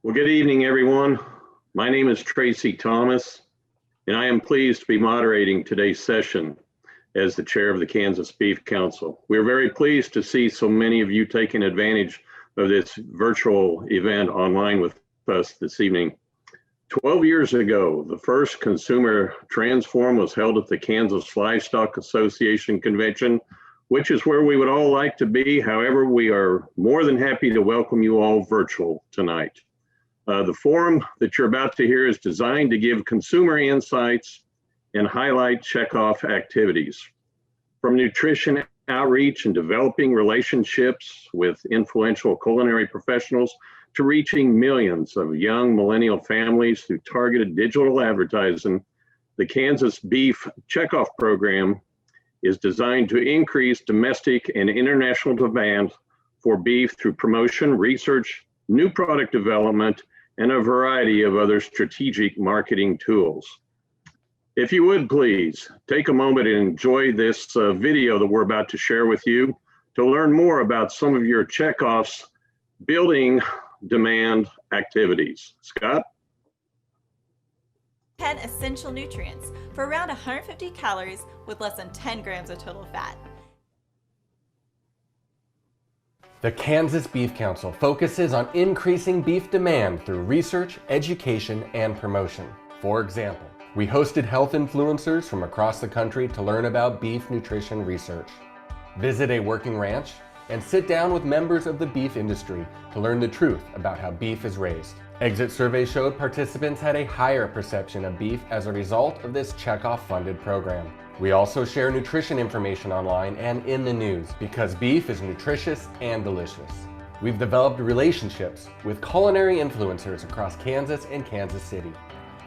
Well, good evening, everyone. My name is Tracy Thomas, and I am pleased to be moderating today's session as the chair of the Kansas Beef Council. We're very pleased to see so many of you taking advantage of this virtual event online with us this evening. 12 years ago, the first Consumer Transforum was held at the Kansas Livestock Association Convention, which is where we would all like to be. However, we are more than happy to welcome you all virtual tonight. The forum that you're about to hear is designed to give consumer insights and highlight checkoff activities. From nutrition outreach and developing relationships with influential culinary professionals to reaching millions of young millennial families through targeted digital advertising, the Kansas Beef Checkoff Program is designed to increase domestic and international demand for beef through promotion, research, new product development, and a variety of other strategic marketing tools. If you would please take a moment and enjoy this video that we're about to share with you to learn more about some of your checkoffs building demand activities. Scott? 10 essential nutrients for around 150 calories with less than 10 grams of total fat. The Kansas Beef Council focuses on increasing beef demand through research, education, and promotion. For example, we hosted health influencers from across the country to learn about beef nutrition research. Visit a working ranch and sit down with members of the beef industry to learn the truth about how beef is raised. Exit surveys showed participants had a higher perception of beef as a result of this checkoff funded program. We also share nutrition information online and in the news because beef is nutritious and delicious. We've developed relationships with culinary influencers across Kansas and Kansas City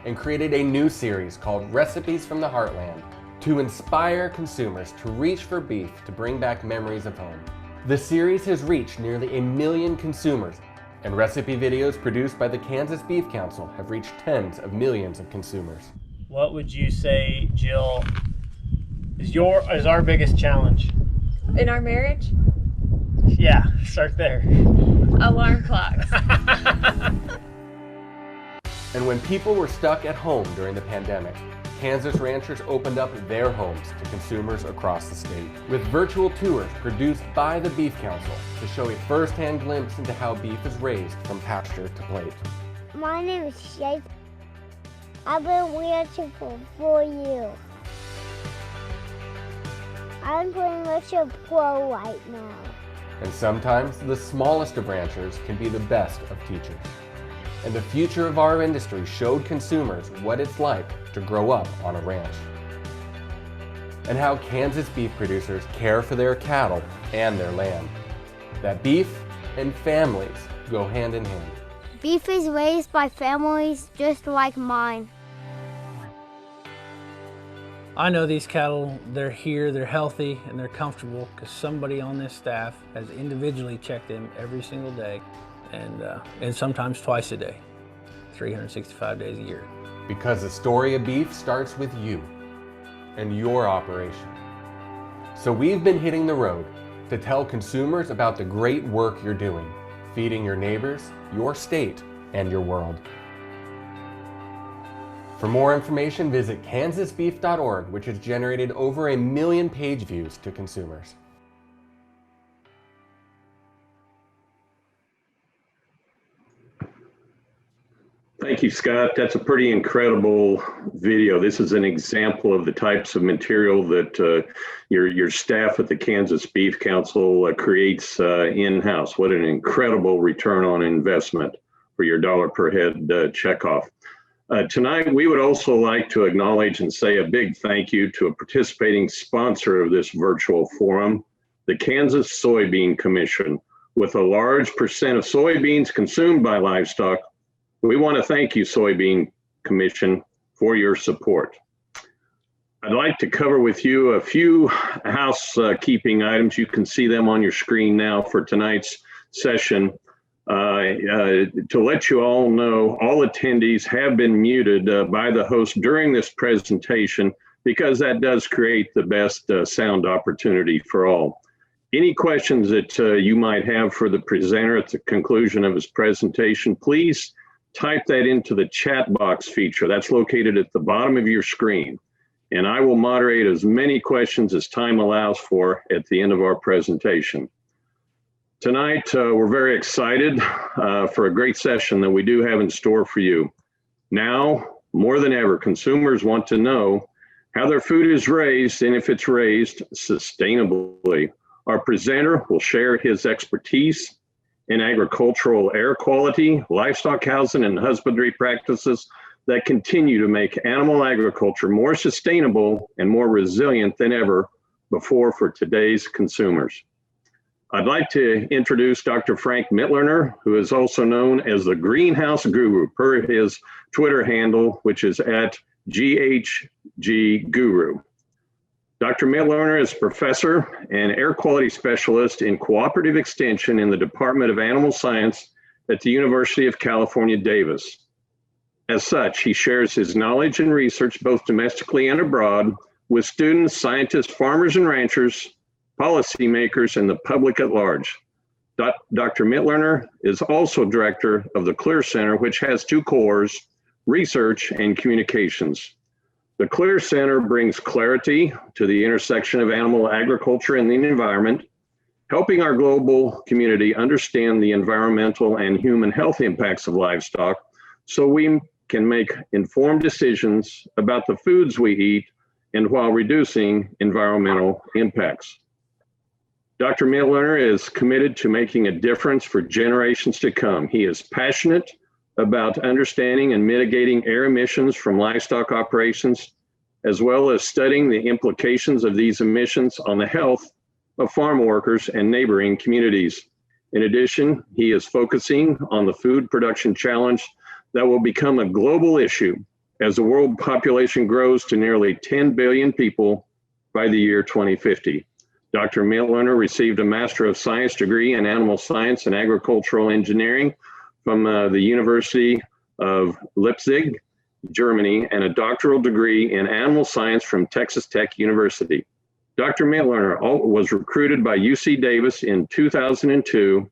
and created a new series called Recipes from the Heartland to inspire consumers to reach for beef to bring back memories of home. The series has reached nearly 1 million consumers, and recipe videos produced by the Kansas Beef Council have reached tens of millions of consumers. What would you say, Jill, is our biggest challenge? In our marriage? Yeah, start there. Alarm clocks. And when people were stuck at home during the pandemic, Kansas ranchers opened up their homes to consumers across the state with virtual tours produced by the Beef Council to show a first-hand glimpse into how beef is raised from pasture to plate. My name is Shay. I've been ranching for 4 years. I'm pretty much a pro right now. And sometimes the smallest of ranchers can be the best of teachers. And the future of our industry showed consumers what it's like to grow up on a ranch. And how Kansas beef producers care for their cattle and their land. That beef and families go hand in hand. Beef is raised by families just like mine. I know these cattle, they're here, they're healthy, and they're comfortable because somebody on this staff has individually checked them every single day and sometimes twice a day, 365 days a year. Because the story of beef starts with you and your operation. So we've been hitting the road to tell consumers about the great work you're doing, feeding your neighbors, your state, and your world. For more information, visit kansasbeef.org, which has generated over 1 million page views to consumers. Thank you, Scott. That's a pretty incredible video. This is an example of the types of material that your staff at the Kansas Beef Council creates in-house. What an incredible return on investment for your dollar per head checkoff. Tonight, we would also like to acknowledge and say a big thank you to a participating sponsor of this virtual forum, the Kansas Soybean Commission. With a large percent of soybeans consumed by livestock, we want to thank you, Soybean Commission, for your support. I'd like to cover with you a few housekeeping items. You can see them on your screen now for tonight's session. To let you all know, all attendees have been muted by the host during this presentation because that does create the best sound opportunity for all. Any questions that you might have for the presenter at the conclusion of his presentation, please type that into the chat box feature that's located at the bottom of your screen. And I will moderate as many questions as time allows for at the end of our presentation. Tonight, we're very excited for a great session that we do have in store for you. Now, more than ever, consumers want to know how their food is raised and if it's raised sustainably. Our presenter will share his expertise in agricultural air quality, livestock housing, and husbandry practices that continue to make animal agriculture more sustainable and more resilient than ever before for today's consumers. I'd like to introduce Dr. Frank Mitloehner, who is also known as the Greenhouse Guru per his Twitter handle, which is at GHGGuru. Dr. Mitloehner is professor and air quality specialist in cooperative extension in the Department of Animal Science at the University of California, Davis. As such, he shares his knowledge and research both domestically and abroad with students, scientists, farmers and ranchers, policymakers, and the public at large. Dr. Mitloehner is also director of the CLEAR Center, which has two cores, research and communications. The CLEAR Center brings clarity to the intersection of animal agriculture and the environment, helping our global community understand the environmental and human health impacts of livestock so we can make informed decisions about the foods we eat and while reducing environmental impacts. Dr. Mitloehner is committed to making a difference for generations to come. He is passionate about understanding and mitigating air emissions from livestock operations, as well as studying the implications of these emissions on the health of farm workers and neighboring communities. In addition, he is focusing on the food production challenge that will become a global issue as the world population grows to nearly 10 billion people by the year 2050. Dr. Mitloehner received a Master of Science degree in Animal Science and Agricultural Engineering from the University of Leipzig, Germany, and a doctoral degree in Animal Science from Texas Tech University. Dr. Mitloehner was recruited by UC Davis in 2002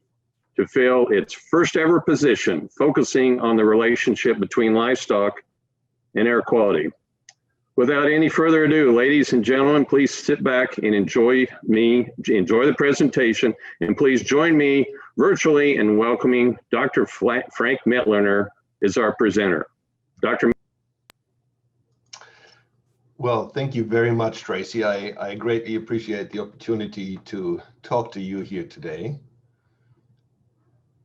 to fill its first ever position, focusing on the relationship between livestock and air quality. Without any further ado, ladies and gentlemen, please sit back and enjoy the presentation, and please join me virtually in welcoming Dr. Frank Mitloehner as our presenter. Dr. Well, thank you very much, Tracy. I greatly appreciate the opportunity to talk to you here today.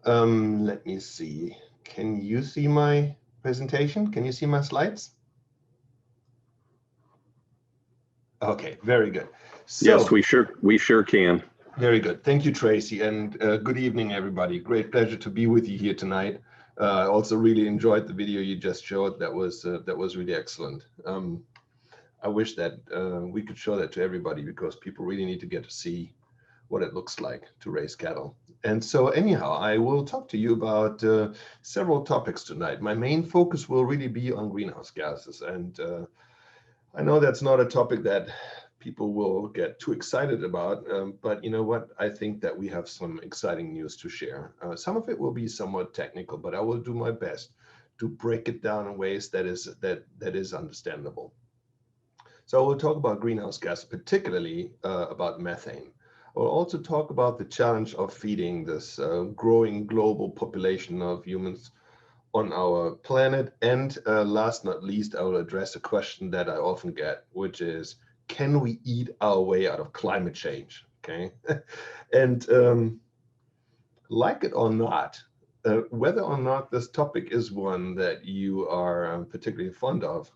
Let me see. Can you see my presentation? Can you see my slides? Okay, very good. So, yes, we sure can. Very good. Thank you, Tracy, and good evening, everybody. Great pleasure to be with you here tonight. I also really enjoyed the video you just showed. That was really excellent. I wish that we could show that to everybody because people really need to get to see what it looks like to raise cattle. And so anyhow, I will talk to you about several topics tonight. My main focus will really be on greenhouse gases. And I know that's not a topic that people will get too excited about, but you know what? I think that we have some exciting news to share. Some of it will be somewhat technical, but I will do my best to break it down in ways that is understandable. So I will talk about greenhouse gas, particularly about methane. I'll also talk about the challenge of feeding this growing global population of humans on our planet. And last not least, I will address a question that I often get, which is, can we eat our way out of climate change? Okay. And like it or not, whether or not this topic is one that you are particularly fond of,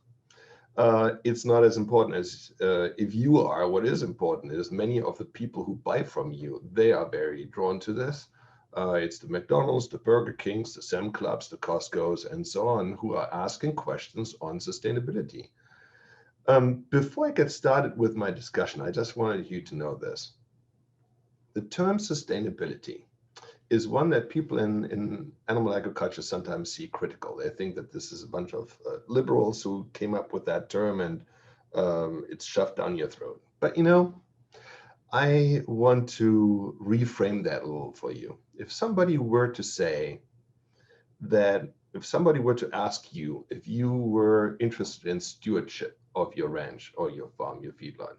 it's not as important as if you are. What is important is many of the people who buy from you, they are very drawn to this. It's the McDonald's, the Burger Kings, the Sam Clubs, the Costco's, and so on, who are asking questions on sustainability. Before I get started with my discussion, I just wanted you to know this. The term sustainability is one that people in animal agriculture sometimes see critical. They think that this is a bunch of liberals who came up with that term and it's shoved down your throat. But you know, I want to reframe that a little for you. If somebody were to say that if somebody were to ask you if you were interested in stewardship of your ranch or your farm, your feedlot,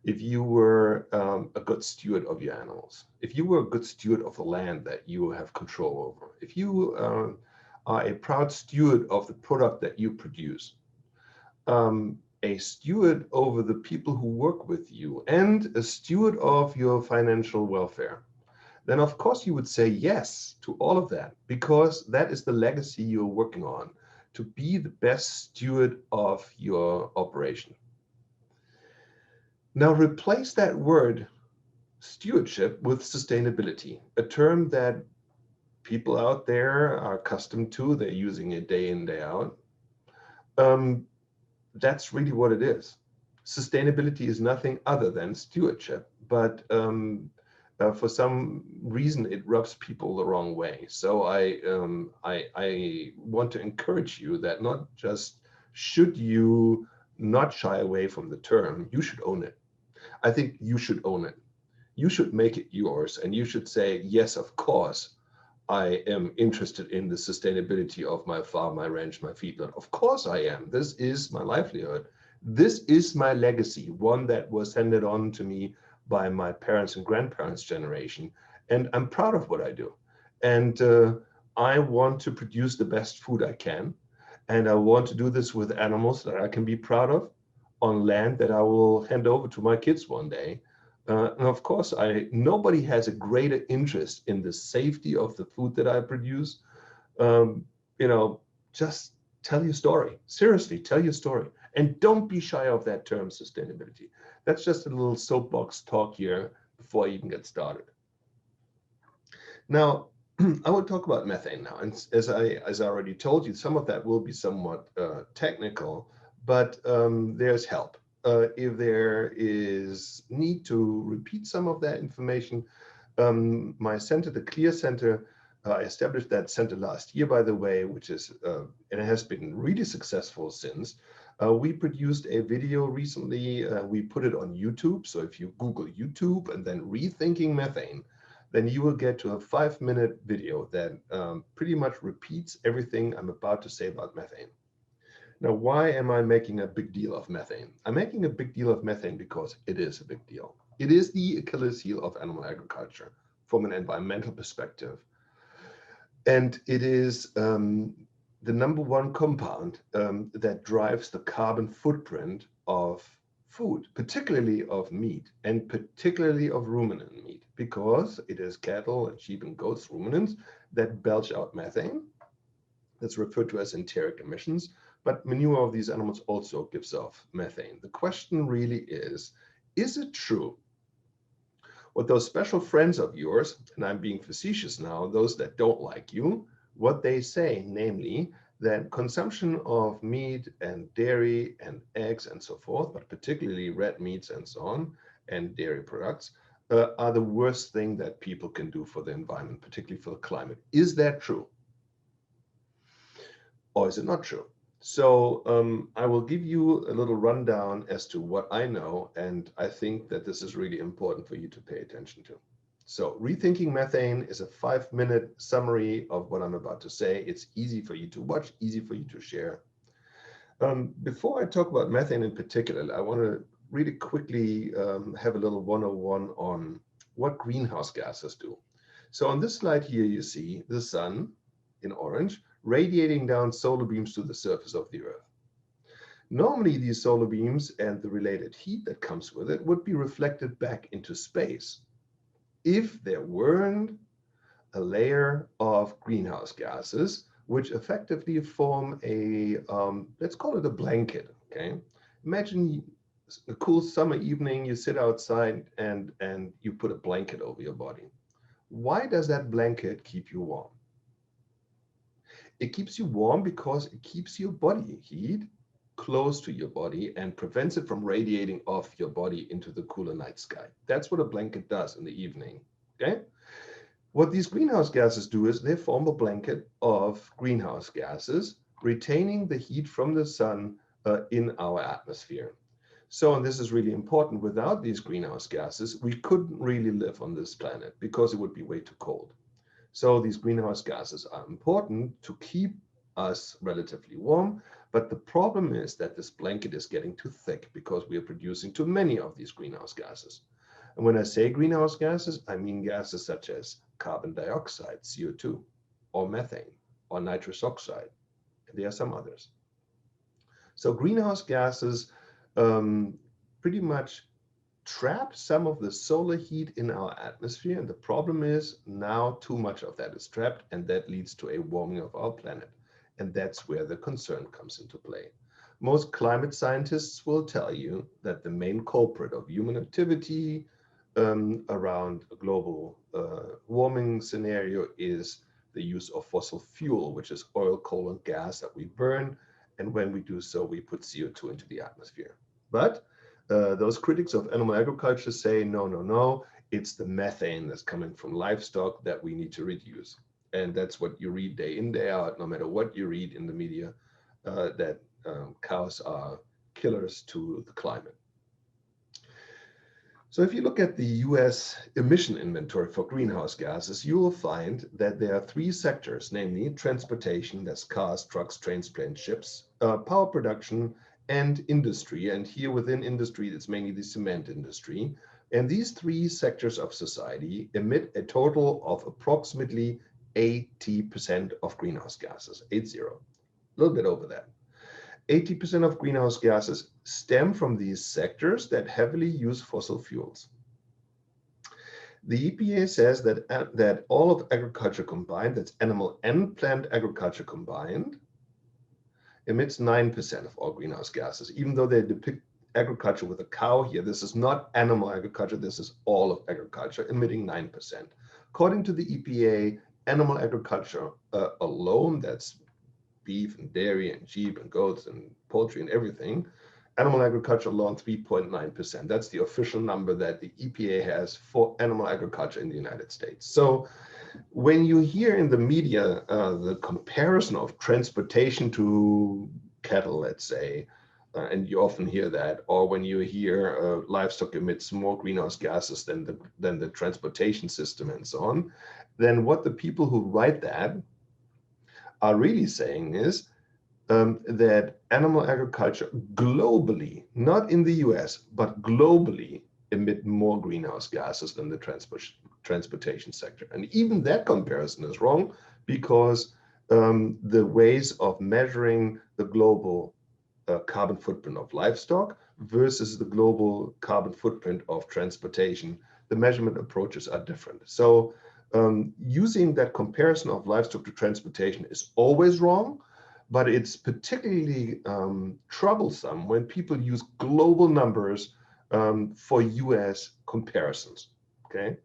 if you were a good steward of your animals, if you were a good steward of the land that you have control over, if you are a proud steward of the product that you produce, a steward over the people who work with you, and a steward of your financial welfare, then of course you would say yes to all of that, because that is the legacy you're working on, to be the best steward of your operation. Now replace that word stewardship with sustainability, a term that people out there are accustomed to. They're using it day in, day out. That's really what it is. Sustainability is nothing other than stewardship, but for some reason it rubs people the wrong way. So I want to encourage you that not just should you not shy away from the term, you should own it. I think you should own it. You should make it yours, and you should say, yes, of course, I am interested in the sustainability of my farm, my ranch, my feedlot. Of course I am. This is my livelihood. This is my legacy, one that was handed on to me by my parents and grandparents' generation. And I'm proud of what I do. And I want to produce the best food I can. And I want to do this with animals that I can be proud of, on land that I will hand over to my kids one day. And of course, nobody has a greater interest in the safety of the food that I produce. Just tell your story. Seriously, tell your story. And don't be shy of that term, sustainability. That's just a little soapbox talk here before I even get started. Now, I will talk about methane now. And as I already told you, some of that will be somewhat technical, but there's help. If there is need to repeat some of that information, my center, the CLEAR Center, I established that center last year, by the way, which is, and it has been really successful since. We produced a video recently, we put it on YouTube. So if you Google YouTube and then rethinking methane, then you will get to a 5-minute video that pretty much repeats everything I'm about to say about methane. Now, why am I making a big deal of methane? I'm making a big deal of methane because it is a big deal. It is the Achilles heel of animal agriculture from an environmental perspective. And it is the #1 compound that drives the carbon footprint of food, particularly of meat, and particularly of ruminant meat, because it is cattle and sheep and goats, ruminants, that belch out methane. That's referred to as enteric emissions. But manure of these animals also gives off methane. The question really is it true what those special friends of yours, and I'm being facetious now, those that don't like you, what they say, namely that consumption of meat and dairy and eggs and so forth, but particularly red meats and so on, and dairy products, are the worst thing that people can do for the environment, particularly for the climate. Is that true? Or is it not true? So I will give you a little rundown as to what I know, and I think that this is really important for you to pay attention to. So rethinking methane is a 5-minute summary of what I'm about to say. It's easy for you to watch, easy for you to share. Before I talk about methane in particular, I want to really quickly have a little 101 on what greenhouse gases do. So on this slide here, you see the sun in orange, radiating down solar beams to the surface of the Earth. Normally, these solar beams and the related heat that comes with it would be reflected back into space if there weren't a layer of greenhouse gases, which effectively form a, let's call it a blanket, okay? Imagine a cool summer evening, you sit outside and you put a blanket over your body. Why does that blanket keep you warm? It keeps you warm because it keeps your body heat close to your body and prevents it from radiating off your body into the cooler night sky. That's what a blanket does in the evening, okay? What these greenhouse gases do is they form a blanket of greenhouse gases, retaining the heat from the sun in our atmosphere. So, and this is really important, without these greenhouse gases, we couldn't really live on this planet because it would be way too cold. So these greenhouse gases are important to keep us relatively warm. But the problem is that this blanket is getting too thick because we are producing too many of these greenhouse gases. And when I say greenhouse gases, I mean gases such as carbon dioxide, CO2, or methane, or nitrous oxide. And there are some others. So greenhouse gases pretty much trap some of the solar heat in our atmosphere. And the problem is now too much of that is trapped, and that leads to a warming of our planet. And that's where the concern comes into play. Most climate scientists will tell you that the main culprit of human activity around a global warming scenario is the use of fossil fuel, which is oil, coal, and gas that we burn. And when we do so, we put CO2 into the atmosphere. But those critics of animal agriculture say, no, no, no, it's the methane that's coming from livestock that we need to reduce. And that's what you read day in, day out, no matter what you read in the media, that cows are killers to the climate. So if you look at the US emission inventory for greenhouse gases, you will find that there are three sectors, namely transportation, that's cars, trucks, trains, planes, ships, power production, and industry. And here within industry, it's mainly the cement industry. And these three sectors of society emit a total of approximately 80% of greenhouse gases, 80, a little bit over that. 80% of greenhouse gases stem from these sectors that heavily use fossil fuels. The EPA says that all of agriculture combined, that's animal and plant agriculture combined, emits 9% of all greenhouse gases, even though they depict agriculture with a cow here. This is not animal agriculture, this is all of agriculture, emitting 9%. According to the EPA, animal agriculture alone, that's beef and dairy and sheep and goats and poultry and everything, animal agriculture alone, 3.9%. That's the official number that the EPA has for animal agriculture in the United States. So when you hear in the media the comparison of transportation to cattle, let's say, and you often hear that, or when you hear livestock emits more greenhouse gases than the transportation system and so on, then what the people who write that are really saying is that animal agriculture globally, not in the US, but globally, emit more greenhouse gases than the transportation sector. And even that comparison is wrong, because the ways of measuring the global carbon footprint of livestock versus the global carbon footprint of transportation, the measurement approaches are different. So using that comparison of livestock to transportation is always wrong, but it's particularly troublesome when people use global numbers for US comparisons, okay?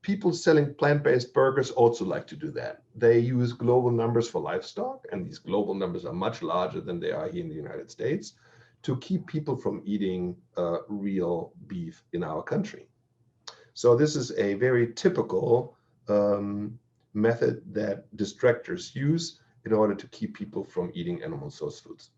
People selling plant-based burgers also like to do that. They use global numbers for livestock, and these global numbers are much larger than they are here in the United States, to keep people from eating real beef in our country. So this is a very typical method that distractors use in order to keep people from eating animal source foods.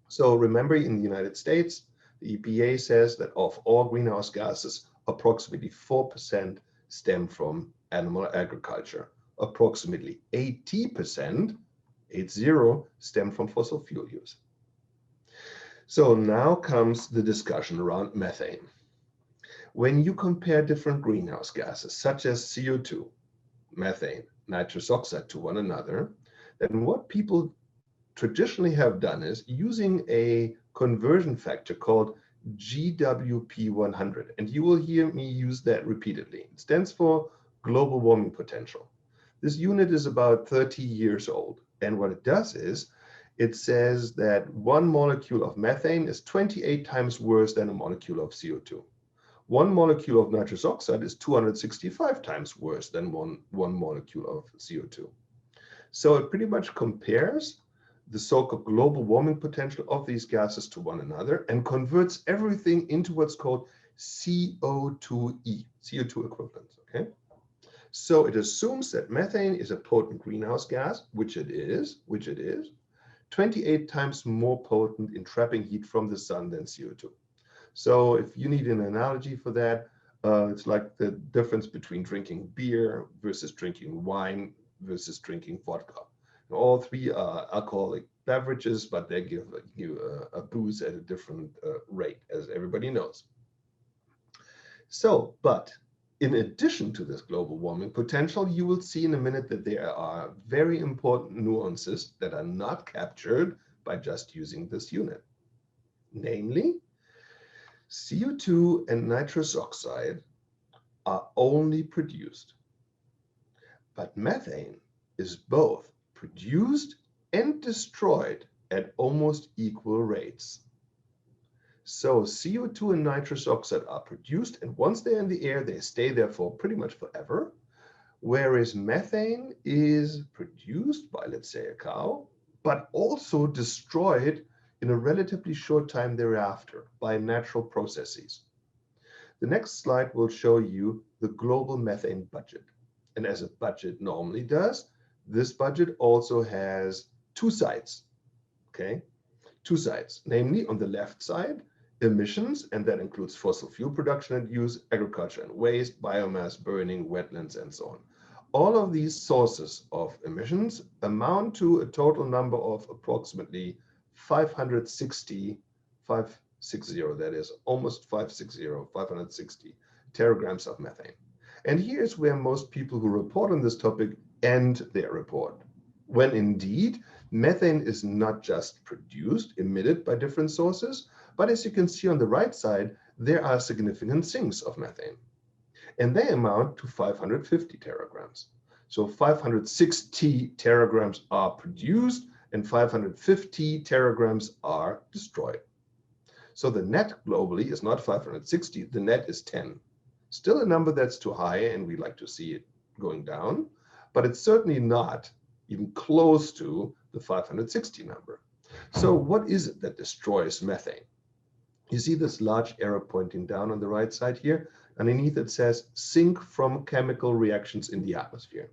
So remember, in the United States, the EPA says that of all greenhouse gases, approximately 4% stem from animal agriculture. Approximately 80%, 80, stem from fossil fuel use. So now comes the discussion around methane. When you compare different greenhouse gases, such as CO2, methane, nitrous oxide, to one another, then what people traditionally have done is using a conversion factor called GWP 100. And you will hear me use that repeatedly. It stands for global warming potential. This unit is about 30 years old. And what it does is, it says that one molecule of methane is 28 times worse than a molecule of CO2. One molecule of nitrous oxide is 265 times worse than one molecule of CO2. So it pretty much compares the so-called global warming potential of these gases to one another and converts everything into what's called CO2e, CO2 equivalents, okay? So it assumes that methane is a potent greenhouse gas, which it is, 28 times more potent in trapping heat from the sun than CO2. So if you need an analogy for that, it's like the difference between drinking beer versus drinking wine versus drinking vodka. All three are alcoholic beverages, but they give you a booze at a different rate, as everybody knows. So, but in addition to this global warming potential, you will see in a minute that there are very important nuances that are not captured by just using this unit. Namely, CO2 and nitrous oxide are only produced, but methane is both produced and destroyed at almost equal rates. So CO2 and nitrous oxide are produced, and once they're in the air, they stay there for pretty much forever. Whereas methane is produced by, let's say, a cow, but also destroyed in a relatively short time thereafter by natural processes. The next slide will show you the global methane budget. And as a budget normally does, this budget also has two sides, okay? Two sides, namely on the left side, emissions, and that includes fossil fuel production and use, agriculture and waste, biomass burning, wetlands, and so on. All of these sources of emissions amount to a total number of approximately 560, that is almost 560 teragrams of methane. And here's where most people who report on this topic end their report, when indeed methane is not just produced, emitted by different sources, but as you can see on the right side, there are significant sinks of methane, and they amount to 550 teragrams. So 560 teragrams are produced and 550 teragrams are destroyed. So the net globally is not 560, the net is 10. Still a number that's too high, and we like to see it going down, but it's certainly not even close to the 560 number. So what is it that destroys methane? You see this large arrow pointing down on the right side here. Underneath it says sink from chemical reactions in the atmosphere.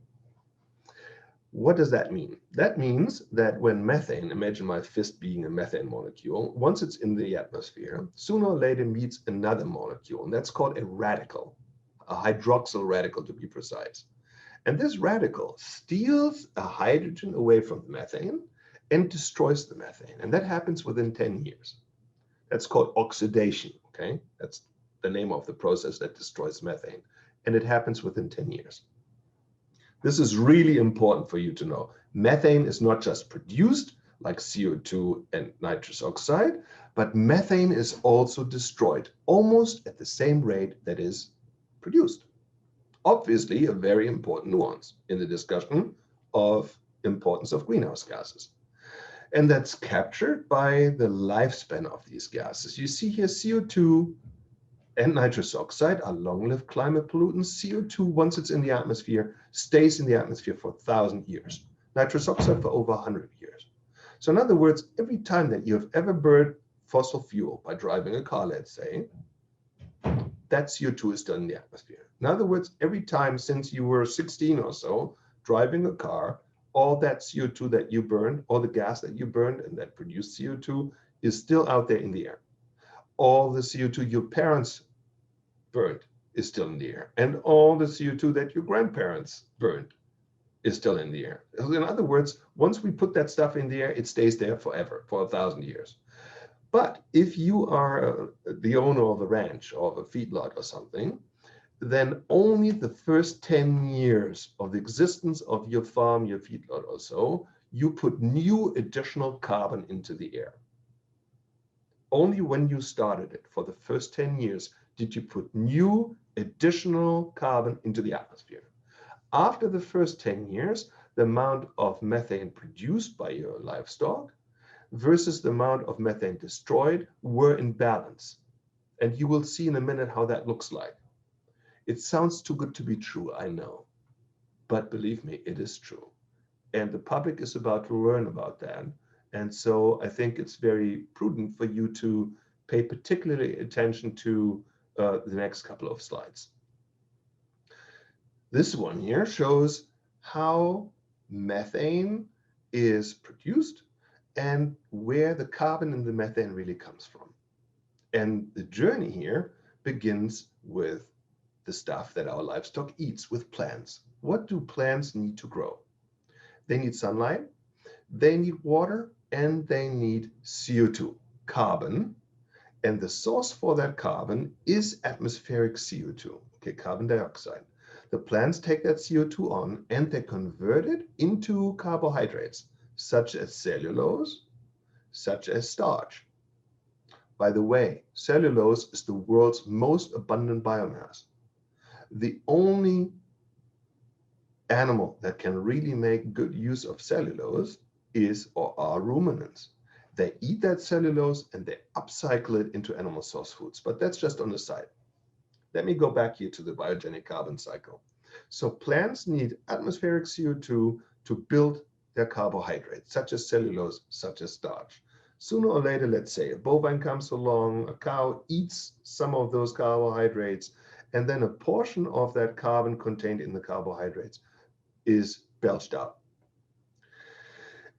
What does that mean? That means that when methane, imagine my fist being a methane molecule, once it's in the atmosphere, sooner or later meets another molecule, and that's called a radical, a hydroxyl radical to be precise. And this radical steals a hydrogen away from the methane and destroys the methane, and that happens within 10 years. That's called oxidation, okay? That's the name of the process that destroys methane, and it happens within 10 years. This is really important for you to know. Methane is not just produced like CO2 and nitrous oxide, but methane is also destroyed almost at the same rate that is produced. Obviously, a very important nuance in the discussion of importance of greenhouse gases. And that's captured by the lifespan of these gases. You see here CO2 and nitrous oxide are long-lived climate pollutants. CO2, once it's in the atmosphere, stays in the atmosphere for 1,000 years. Nitrous oxide for over 100 years. So in other words, every time that you have ever burned fossil fuel by driving a car, let's say, that CO2 is still in the atmosphere. In other words, every time since you were 16 or so, driving a car, all that CO2 that you burned, all the gas that you burned and that produced CO2 is still out there in the air. All the CO2 your parents burned is still in the air. And all the CO2 that your grandparents burned is still in the air. In other words, once we put that stuff in the air, it stays there forever, for 1,000 years. But if you are the owner of a ranch or of a feedlot or something, then only the first 10 years of the existence of your farm, your feedlot or so, you put new additional carbon into the air. Only when you started it for the first 10 years did you put new additional carbon into the atmosphere. After the first 10 years, the amount of methane produced by your livestock versus the amount of methane destroyed were in balance. And you will see in a minute how that looks like. It sounds too good to be true, I know, but believe me, it is true. And the public is about to learn about that. And so I think it's very prudent for you to pay particularly attention to the next couple of slides. This one here shows how methane is produced and where the carbon in the methane really comes from. And the journey here begins with the stuff that our livestock eats, with plants. What do plants need to grow? They need sunlight, They need water and they need CO2, carbon. And the source for that carbon is atmospheric CO2, okay, carbon dioxide. The plants take that CO2 on and they convert it into carbohydrates, such as cellulose, such as starch. By the way, cellulose is the world's most abundant biomass. The only animal that can really make good use of cellulose is or are ruminants. They eat that cellulose and they upcycle it into animal source foods, but that's just on the side. Let me go back here to the biogenic carbon cycle. So plants need atmospheric CO2 to build their carbohydrates, such as cellulose, such as starch. Sooner or later, let's say a bovine comes along, a cow eats some of those carbohydrates, and then a portion of that carbon contained in the carbohydrates is belched out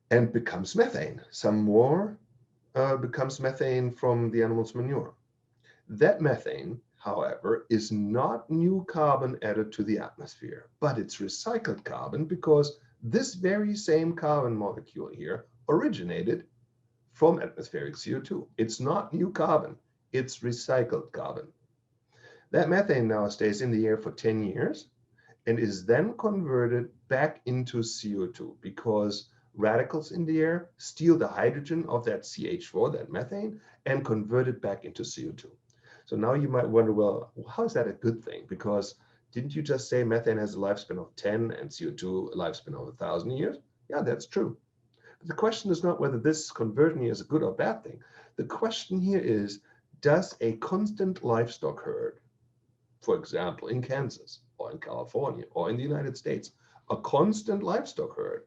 and becomes methane. Some more becomes methane from the animal's manure. That methane, however, is not new carbon added to the atmosphere, but it's recycled carbon because this very same carbon molecule here originated from atmospheric CO2. It's not new carbon, it's recycled carbon. That methane now stays in the air for 10 years and is then converted back into CO2 because radicals in the air steal the hydrogen of that CH4, that methane, and convert it back into CO2. So now you might wonder, well, how is that a good thing? Because didn't you just say methane has a lifespan of 10 and CO2 a lifespan of 1,000 years? Yeah, that's true. But the question is not whether this conversion here is a good or bad thing. The question here is, does a constant livestock herd, for example, in Kansas or in California or in the United States, a constant livestock herd,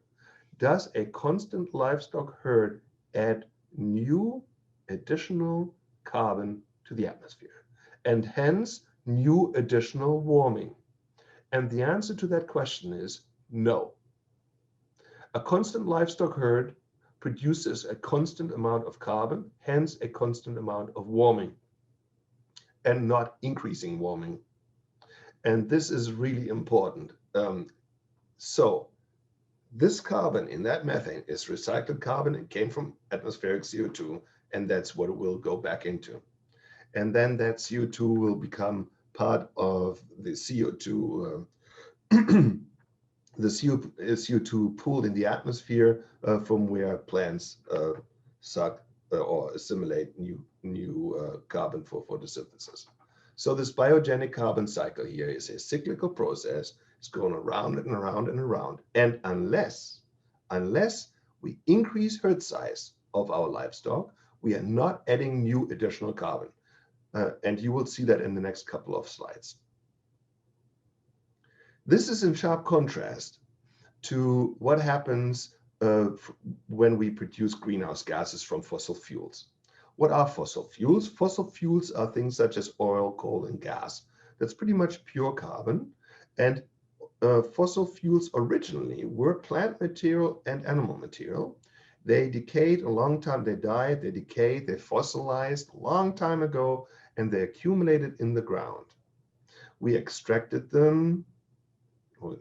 does a constant livestock herd add new additional carbon to the atmosphere and hence new additional warming? And the answer to that question is no. A constant livestock herd produces a constant amount of carbon, hence a constant amount of warming and not increasing warming. And this is really important. So this carbon in that methane is recycled carbon. It came from atmospheric CO2, and that's what it will go back into. And then that CO2 will become part of the CO2, the CO2 pooled in the atmosphere from where plants suck or assimilate new carbon for photosynthesis. So this biogenic carbon cycle here is a cyclical process. It's going around and around and around. And unless we increase herd size of our livestock, we are not adding new additional carbon. And you will see that in the next couple of slides. This is in sharp contrast to what happens when we produce greenhouse gases from fossil fuels. What are fossil fuels? Fossil fuels are things such as oil, coal, and gas. That's pretty much pure carbon. And fossil fuels originally were plant material and animal material. They decayed a long time, they died, they decayed, they fossilized a long time ago, and they accumulated in the ground. We extracted them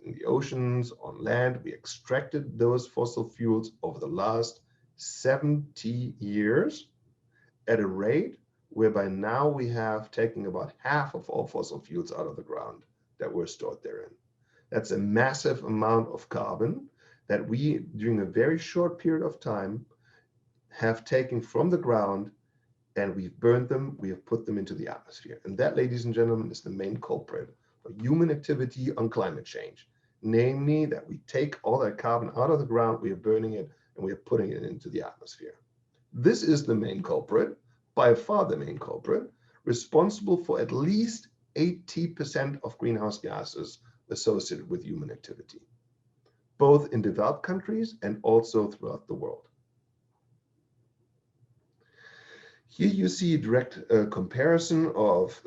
in the oceans, on land. We extracted those fossil fuels over the last 70 years at a rate whereby now we have taken about half of all fossil fuels out of the ground that were stored therein. That's a massive amount of carbon that we, during a very short period of time, have taken from the ground, and we've burned them, we have put them into the atmosphere. And that, ladies and gentlemen, is the main culprit for human activity on climate change. Namely, that we take all that carbon out of the ground, we are burning it, and we are putting it into the atmosphere. This is the main culprit, by far the main culprit, responsible for at least 80% of greenhouse gases associated with human activity, both in developed countries and also throughout the world. Here you see a direct comparison of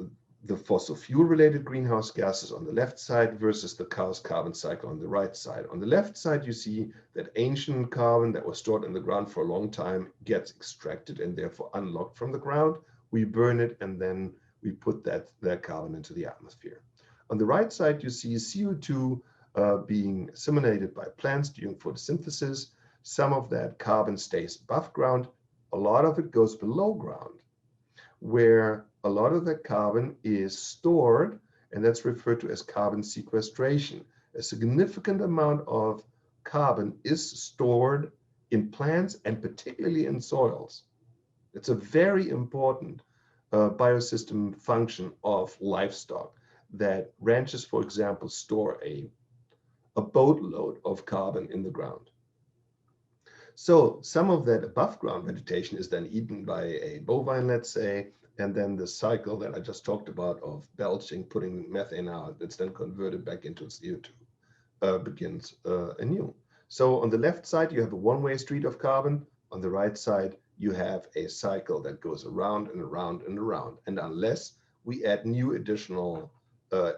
the fossil fuel related greenhouse gases on the left side versus the cow's carbon cycle on the right side. On the left side, you see that ancient carbon that was stored in the ground for a long time gets extracted and therefore unlocked from the ground. We burn it and then we put that carbon into the atmosphere. On the right side, you see CO2 being assimilated by plants during photosynthesis. Some of that carbon stays above ground. A lot of it goes below ground, where a lot of that carbon is stored, and that's referred to as carbon sequestration. A significant amount of carbon is stored in plants and particularly in soils. It's a very important biosystem function of livestock, that ranches, for example, store a boatload of carbon in the ground. So some of that above ground vegetation is then eaten by a bovine, let's say, and then the cycle that I just talked about of belching, putting methane out, that's then converted back into CO2, begins anew. So on the left side, you have a one-way street of carbon. On the right side, you have a cycle that goes around and around and around. And unless we add new additional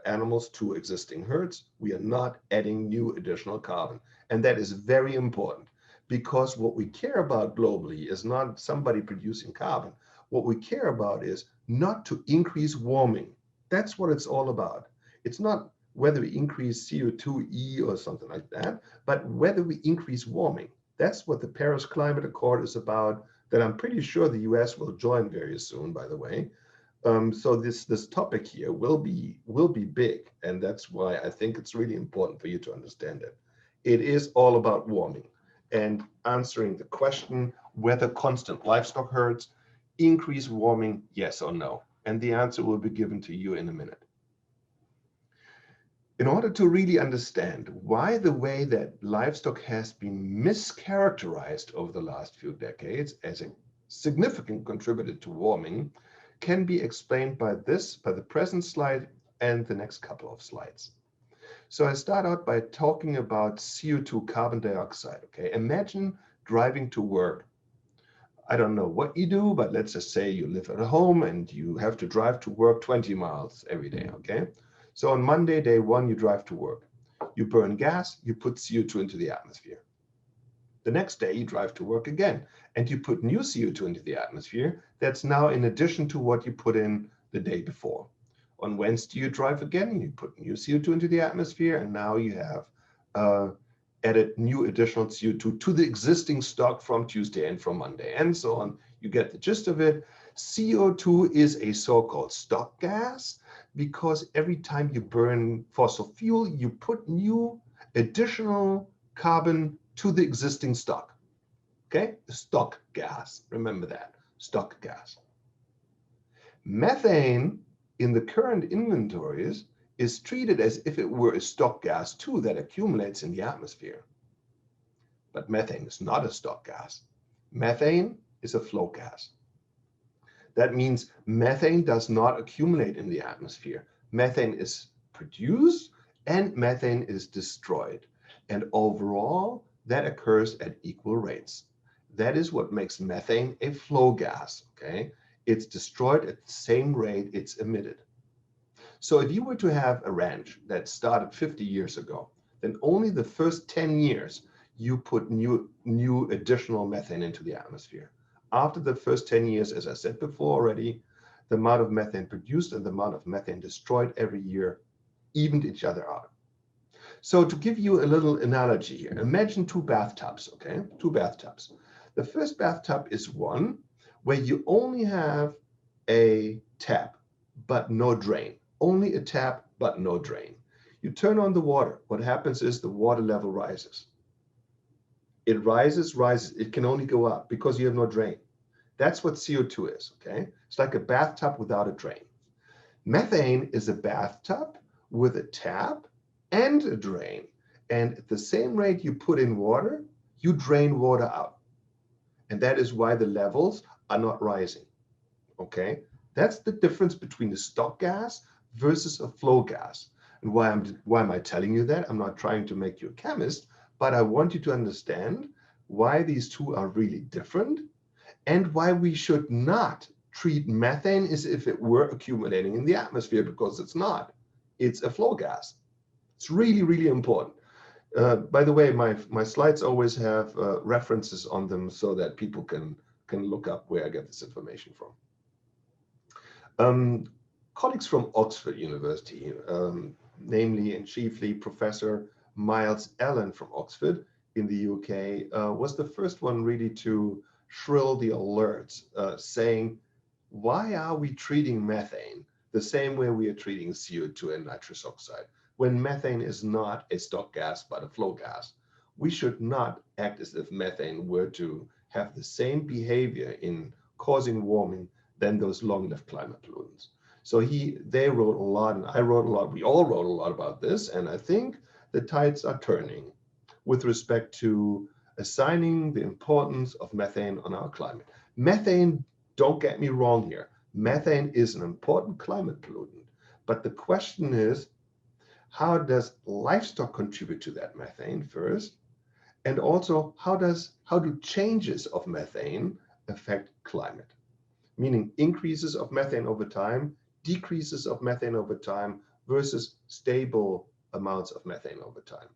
animals to existing herds, we are not adding new additional carbon. And that is very important, because what we care about globally is not somebody producing carbon. What we care about is not to increase warming. That's what it's all about. It's not whether we increase CO2e or something like that, but whether we increase warming. That's what the Paris Climate Accord is about, that I'm pretty sure the US will join very soon, by the way. So this topic here will be big, and that's why I think it's really important for you to understand it. It is all about warming and answering the question whether constant livestock herds increase warming, yes or no. And the answer will be given to you in a minute. In order to really understand why the way that livestock has been mischaracterized over the last few decades as a significant contributor to warming can be explained by the present slide and the next couple of slides. So I start out by talking about CO2, carbon dioxide, okay? Imagine driving to work. I don't know what you do, but let's just say you live at home and you have to drive to work 20 miles every day, okay? So on Monday, day one, you drive to work. You burn gas, you put CO2 into the atmosphere. The next day, you drive to work again, and you put new CO2 into the atmosphere. That's now in addition to what you put in the day before. On Wednesday, you drive again, and you put new CO2 into the atmosphere, and now you have added new additional CO2 to the existing stock from Tuesday and from Monday, and so on. You get the gist of it. CO2 is a so-called stock gas, because every time you burn fossil fuel, you put new additional carbon to the existing stock. Okay, stock gas, remember that, stock gas. Methane in the current inventories is treated as if it were a stock gas too that accumulates in the atmosphere. But methane is not a stock gas. Methane is a flow gas. That means methane does not accumulate in the atmosphere. Methane is produced and methane is destroyed. And overall, that occurs at equal rates. That is what makes methane a flow gas, okay? It's destroyed at the same rate it's emitted. So if you were to have a ranch that started 50 years ago, then only the first 10 years you put new additional methane into the atmosphere. After the first 10 years, as I said before already, the amount of methane produced and the amount of methane destroyed every year evened each other out. So to give you a little analogy here, imagine two bathtubs, okay? Two bathtubs. The first bathtub is one where you only have a tap, but no drain. Only a tap, but no drain. You turn on the water. What happens is the water level rises. It rises. It can only go up because you have no drain. That's what CO2 is, okay? It's like a bathtub without a drain. Methane is a bathtub with a tap and a drain. And at the same rate you put in water, you drain water out. And that is why the levels are not rising, okay? That's the difference between a stock gas versus a flow gas. And why am I telling you that? I'm not trying to make you a chemist, but I want you to understand why these two are really different and why we should not treat methane as if it were accumulating in the atmosphere, because it's not. It's a flow gas. It's really, really important. By the way, my slides always have references on them so that people can look up where I get this information from. Colleagues from Oxford University, namely and chiefly Professor Miles Allen from Oxford, in the UK was the first one really to shrill the alerts, saying, why are we treating methane the same way we are treating CO2 and nitrous oxide? When methane is not a stock gas, but a flow gas, we should not act as if methane were to have the same behavior in causing warming than those long-lived climate pollutants. So they wrote a lot, and I wrote a lot. We all wrote a lot about this, and I think the tides are turning with respect to assigning the importance of methane on our climate. Methane, don't get me wrong here, methane is an important climate pollutant, but the question is, how does livestock contribute to that methane first? And also, how do changes of methane affect climate? Meaning increases of methane over time, decreases of methane over time, versus stable amounts of methane over time.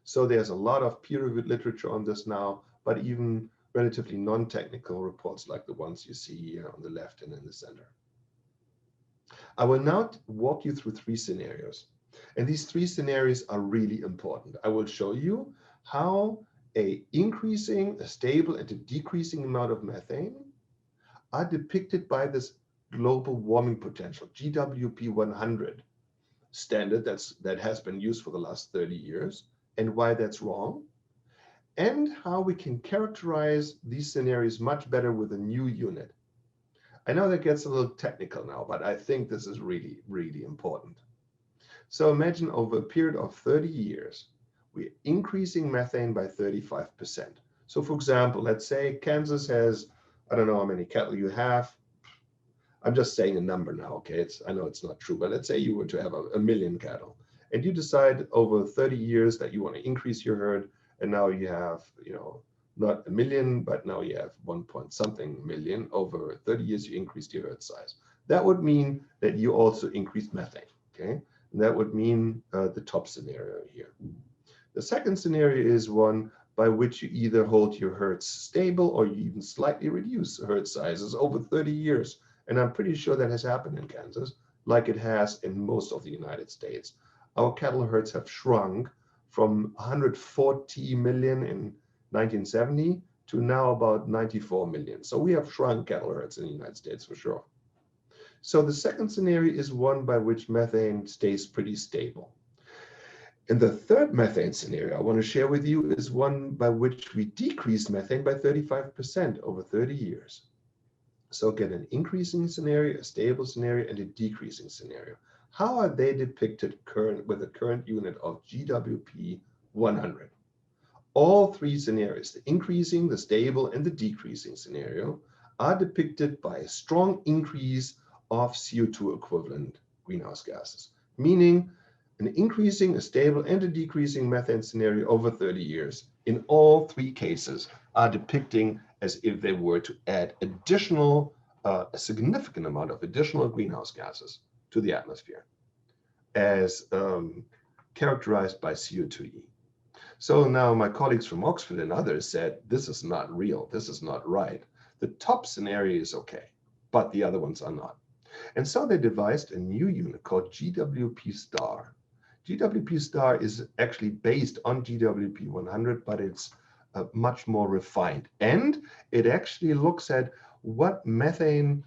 So there's a lot of peer-reviewed literature on this now, but even relatively non-technical reports like the ones you see here on the left and in the center. I will now walk you through 3 scenarios. And these 3 scenarios are really important. I will show you how a stable and a decreasing amount of methane are depicted by this global warming potential, GWP 100 standard that has been used for the last 30 years, and why that's wrong, and how we can characterize these scenarios much better with a new unit. I know that gets a little technical now, but I think this is really, really important. So imagine over a period of 30 years, we're increasing methane by 35%. So for example, let's say Kansas has, I don't know how many cattle you have. I'm just saying a number now, okay? I know it's not true, but let's say you were to have a million cattle, and you decide over 30 years that you want to increase your herd, and now you have, not a million, but now you have 1 point something million. Over 30 years, you increased your herd size. That would mean that you also increased methane, okay? And that would mean the top scenario here. The second scenario is one by which you either hold your herds stable or you even slightly reduce herd sizes over 30 years. And I'm pretty sure that has happened in Kansas, like it has in most of the United States. Our cattle herds have shrunk from 140 million in 1970 to now about 94 million. So we have shrunk cattle herds in the United States for sure. So the second scenario is one by which methane stays pretty stable. And the third methane scenario I want to share with you is one by which we decrease methane by 35% over 30 years. So get an increasing scenario, a stable scenario, and a decreasing scenario. How are they depicted with the current unit of GWP 100? All 3 scenarios, the increasing, the stable, and the decreasing scenario, are depicted by a strong increase of CO2 equivalent greenhouse gases, meaning an increasing, a stable, and a decreasing methane scenario over 30 years in all 3 cases are depicting as if they were to add additional, a significant amount of additional greenhouse gases to the atmosphere, as characterized by CO2e. So now my colleagues from Oxford and others said, this is not real, this is not right. The top scenario is okay, but the other ones are not. And so they devised a new unit called GWP star. GWP star is actually based on GWP 100, but it's much more refined. And it actually looks at what methane,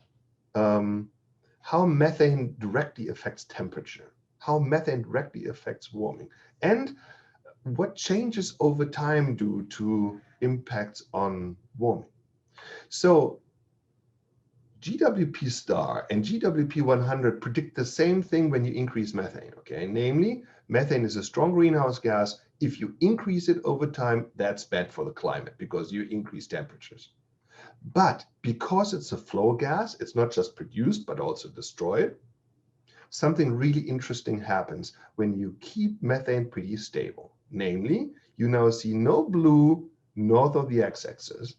how methane directly affects temperature, how methane directly affects warming, and what changes over time due to impacts on warming. So GWP star and GWP 100 predict the same thing when you increase methane, okay? Namely, methane is a strong greenhouse gas. If you increase it over time, that's bad for the climate because you increase temperatures. But because it's a flow gas, it's not just produced, but also destroyed. Something really interesting happens when you keep methane pretty stable. Namely, you now see no blue north of the x-axis,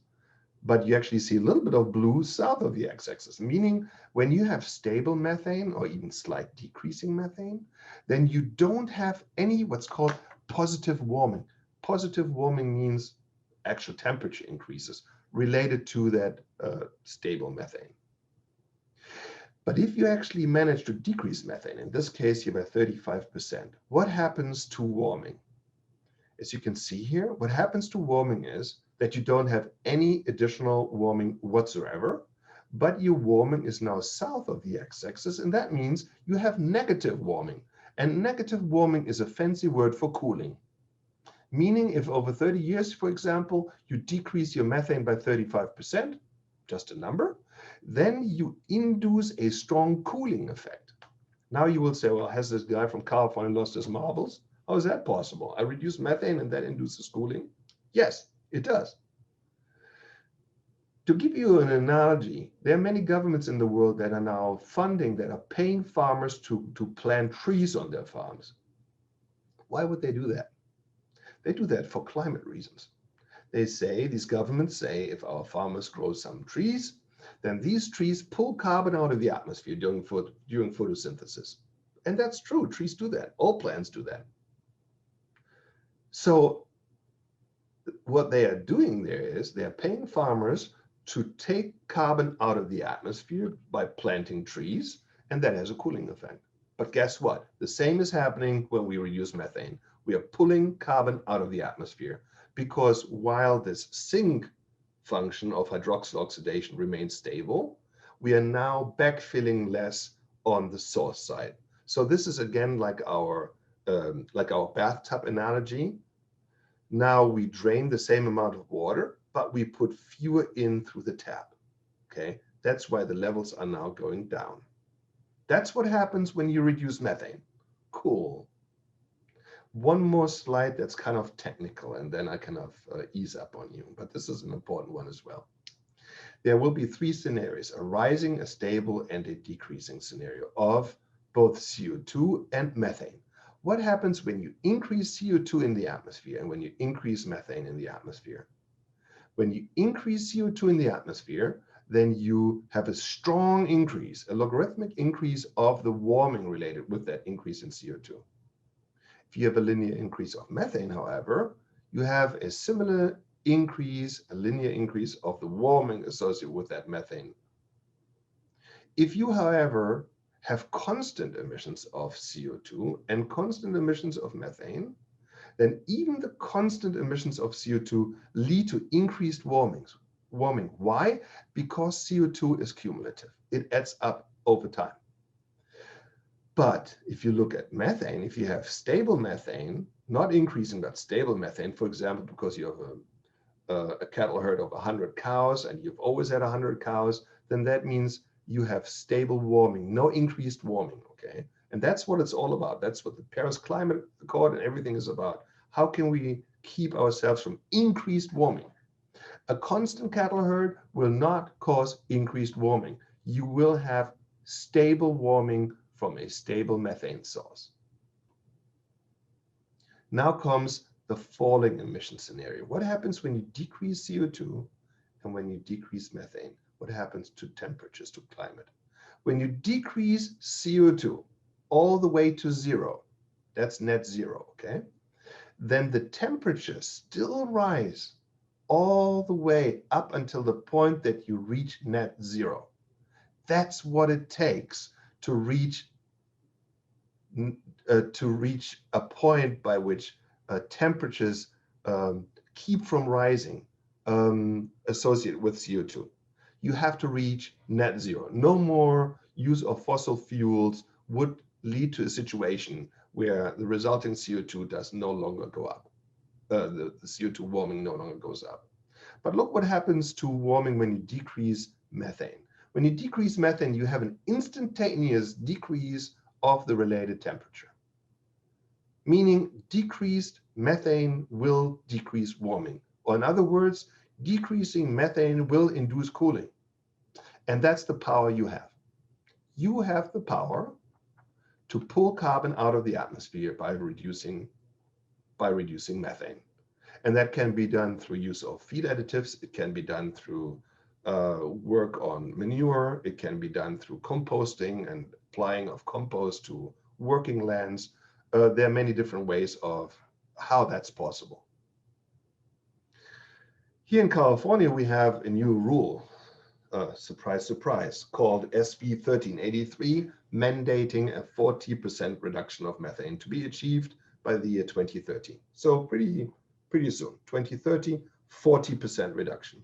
but you actually see a little bit of blue south of the x-axis, meaning when you have stable methane or even slight decreasing methane, then you don't have any what's called positive warming. Positive warming means actual temperature increases related to that stable methane. But if you actually manage to decrease methane, in this case here by 35%, what happens to warming? As you can see here, what happens to warming is that you don't have any additional warming whatsoever, but your warming is now south of the x-axis, and that means you have negative warming. And negative warming is a fancy word for cooling. Meaning if over 30 years, for example, you decrease your methane by 35%, just a number, then you induce a strong cooling effect. Now you will say, well, has this guy from California lost his marbles? How is that possible? I reduce methane and that induces cooling? Yes, it does. To give you an analogy, there are many governments in the world that are now funding, that are paying farmers to plant trees on their farms. Why would they do that? They do that for climate reasons. They say, these governments say, if our farmers grow some trees, then these trees pull carbon out of the atmosphere during photosynthesis. And that's true, trees do that, all plants do that. So what they are doing there is they are paying farmers to take carbon out of the atmosphere by planting trees, and that has a cooling effect. But guess what? The same is happening when we reduce methane. We are pulling carbon out of the atmosphere, because while this sink function of hydroxyl oxidation remains stable, we are now backfilling less on the source side. So this is again like our bathtub analogy. Now we drain the same amount of water, but we put fewer in through the tap. Okay, that's why the levels are now going down. That's what happens when you reduce methane. Cool. One more slide that's kind of technical, and then I kind of ease up on you, but this is an important one as well. There will be three scenarios: a rising, a stable, and a decreasing scenario of both CO2 and methane. What happens when you increase CO2 in the atmosphere and when you increase methane in the atmosphere? When you increase CO2 in the atmosphere, then you have a strong increase, a logarithmic increase of the warming related with that increase in CO2. If you have a linear increase of methane, however, you have a similar increase, a linear increase of the warming associated with that methane. If you, however, have constant emissions of CO2 and constant emissions of methane, then even the constant emissions of CO2 lead to increased warming. Why? Because CO2 is cumulative. It adds up over time. But if you look at methane, if you have stable methane, not increasing but stable methane, for example, because you have a cattle herd of 100 cows and you've always had 100 cows, then that means you have stable warming, no increased warming, okay? And that's what it's all about. That's what the Paris Climate Accord and everything is about. How can we keep ourselves from increased warming? A constant cattle herd will not cause increased warming. You will have stable warming from a stable methane source. Now comes the falling emission scenario. What happens when you decrease CO2 and when you decrease methane? What happens to temperatures, to climate? When you decrease CO2 all the way to zero, that's net zero, okay? Then the temperatures still rise all the way up until the point that you reach net zero. That's what it takes to reach a point by which temperatures keep from rising associated with CO2. You have to reach net zero. No more use of fossil fuels would lead to a situation where the resulting CO2 does no longer go up. The CO2 warming no longer goes up. But look what happens to warming when you decrease methane. When you decrease methane, you have an instantaneous decrease of the related temperature. Meaning decreased methane will decrease warming. Or in other words, decreasing methane will induce cooling. And that's the power you have. You have the power to pull carbon out of the atmosphere by reducing methane. And that can be done through use of feed additives. It can be done through work on manure. It can be done through composting and applying of compost to working lands. There are many different ways of how that's possible. Here in California, we have a new rule, surprise, surprise, called SB 1383, mandating a 40% reduction of methane to be achieved by the year 2030. So pretty soon, 2030, 40% reduction.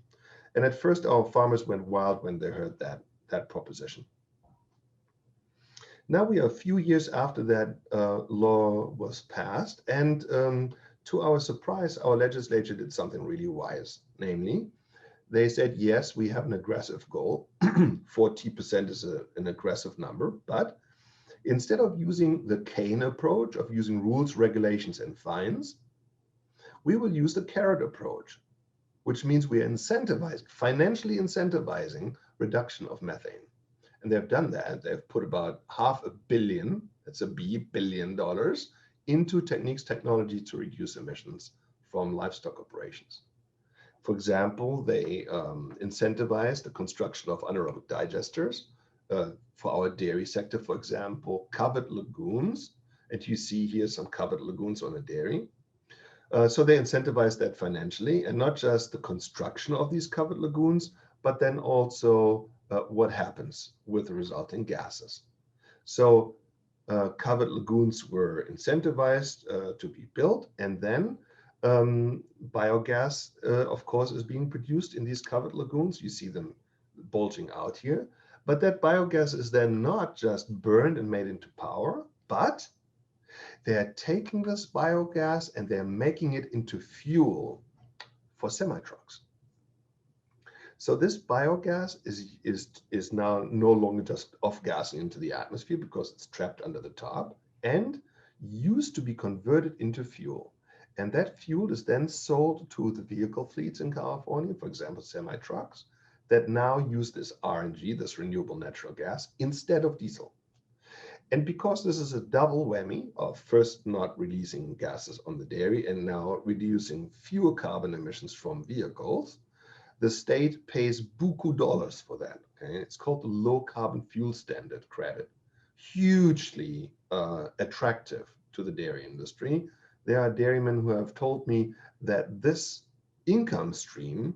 And at first our farmers went wild when they heard that proposition. Now we are a few years after that law was passed, and to our surprise, our legislature did something really wise. Namely, they said, yes, we have an aggressive goal. 40% is an aggressive number, but instead of using the Kane approach of using rules, regulations, and fines, we will use the carrot approach, which means we are financially incentivizing reduction of methane. And they've done that. They've put about $500 million, that's a B, billion dollars, into technology to reduce emissions from livestock operations. For example, they incentivize the construction of anaerobic digesters for our dairy sector, for example, covered lagoons. And you see here some covered lagoons on a dairy. So they incentivize that financially, and not just the construction of these covered lagoons, but then also what happens with the resulting gases. So covered lagoons were incentivized to be built, and then biogas, of course, is being produced in these covered lagoons. You see them bulging out here. But that biogas is then not just burned and made into power, but they're taking this biogas and they're making it into fuel for semi-trucks. So this biogas is now no longer just off-gassing into the atmosphere because it's trapped under the top and used to be converted into fuel. And that fuel is then sold to the vehicle fleets in California, for example, semi-trucks, that now use this RNG, this renewable natural gas, instead of diesel. And because this is a double whammy of first not releasing gases on the dairy and now reducing fuel carbon emissions from vehicles, the state pays buku dollars for that. Okay? It's called the Low Carbon Fuel Standard credit. Hugely attractive to the dairy industry. There are dairymen who have told me that this income stream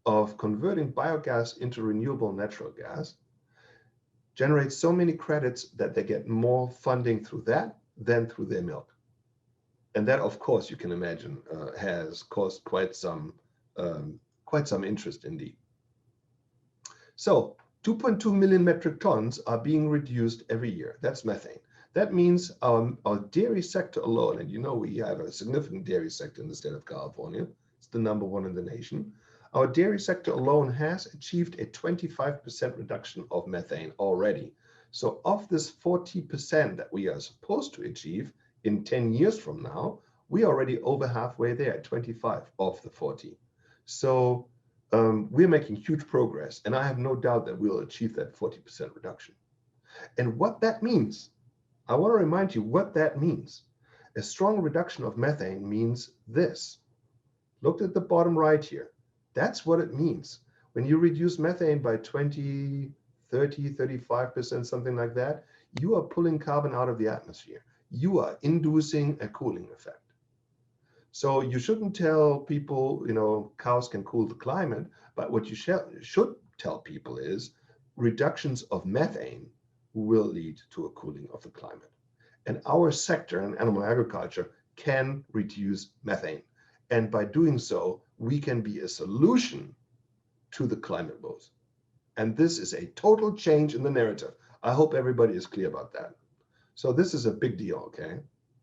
of converting biogas into renewable natural gas generates so many credits that they get more funding through that than through their milk. And that, of course, you can imagine, has caused quite some interest indeed. So 2.2 million metric tons are being reduced every year. That's methane. That means our dairy sector alone, and you know we have a significant dairy sector in the state of California. It's the #1 in the nation. Our dairy sector alone has achieved a 25% reduction of methane already. So of this 40% that we are supposed to achieve in 10 years from now, we are already over halfway there at 25 of the 40. So we're making huge progress, and I have no doubt that we'll achieve that 40% reduction. And what that means, I want to remind you what that means. A strong reduction of methane means this. Look at the bottom right here. That's what it means. When you reduce methane by 20, 30, 35%, something like that, you are pulling carbon out of the atmosphere. You are inducing a cooling effect. So you shouldn't tell people, cows can cool the climate, but what you should tell people is reductions of methane will lead to a cooling of the climate. And our sector in animal agriculture can reduce methane. And by doing so, we can be a solution to the climate woes. And this is a total change in the narrative. I hope everybody is clear about that. So this is a big deal, okay?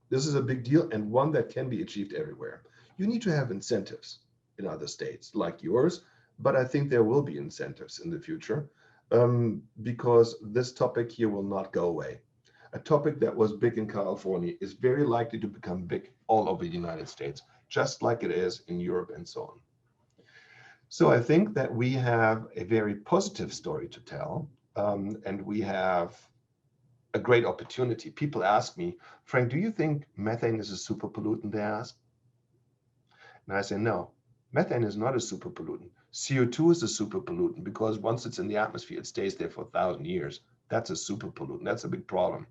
This is a big deal and one that can be achieved everywhere. You need to have incentives in other states like yours, but I think there will be incentives in the future because this topic here will not go away. A topic that was big in California is very likely to become big all over the United States, just like it is in Europe and so on. So I think that we have a very positive story to tell, and we have a great opportunity. People ask me, Frank, do you think methane is a super pollutant, they ask? And I say, no, methane is not a super pollutant. CO2 is a super pollutant because once it's in the atmosphere, it stays there for 1,000 years. That's a super pollutant. That's a big problem.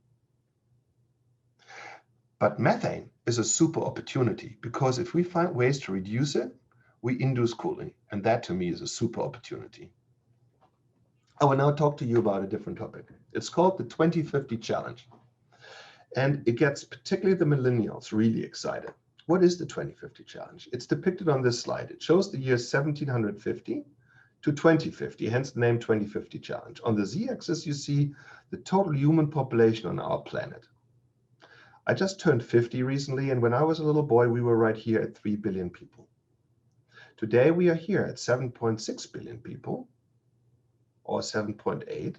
But methane is a super opportunity because if we find ways to reduce it, we induce cooling. And that to me is a super opportunity. I will now talk to you about a different topic. It's called the 2050 Challenge. And it gets particularly the millennials really excited. What is the 2050 challenge? It's depicted on this slide. It shows the years 1750 to 2050, hence the name 2050 challenge. On the z-axis, you see the total human population on our planet. I just turned 50 recently, and when I was a little boy, we were right here at 3 billion people. Today, we are here at 7.6 billion people, or 7.8.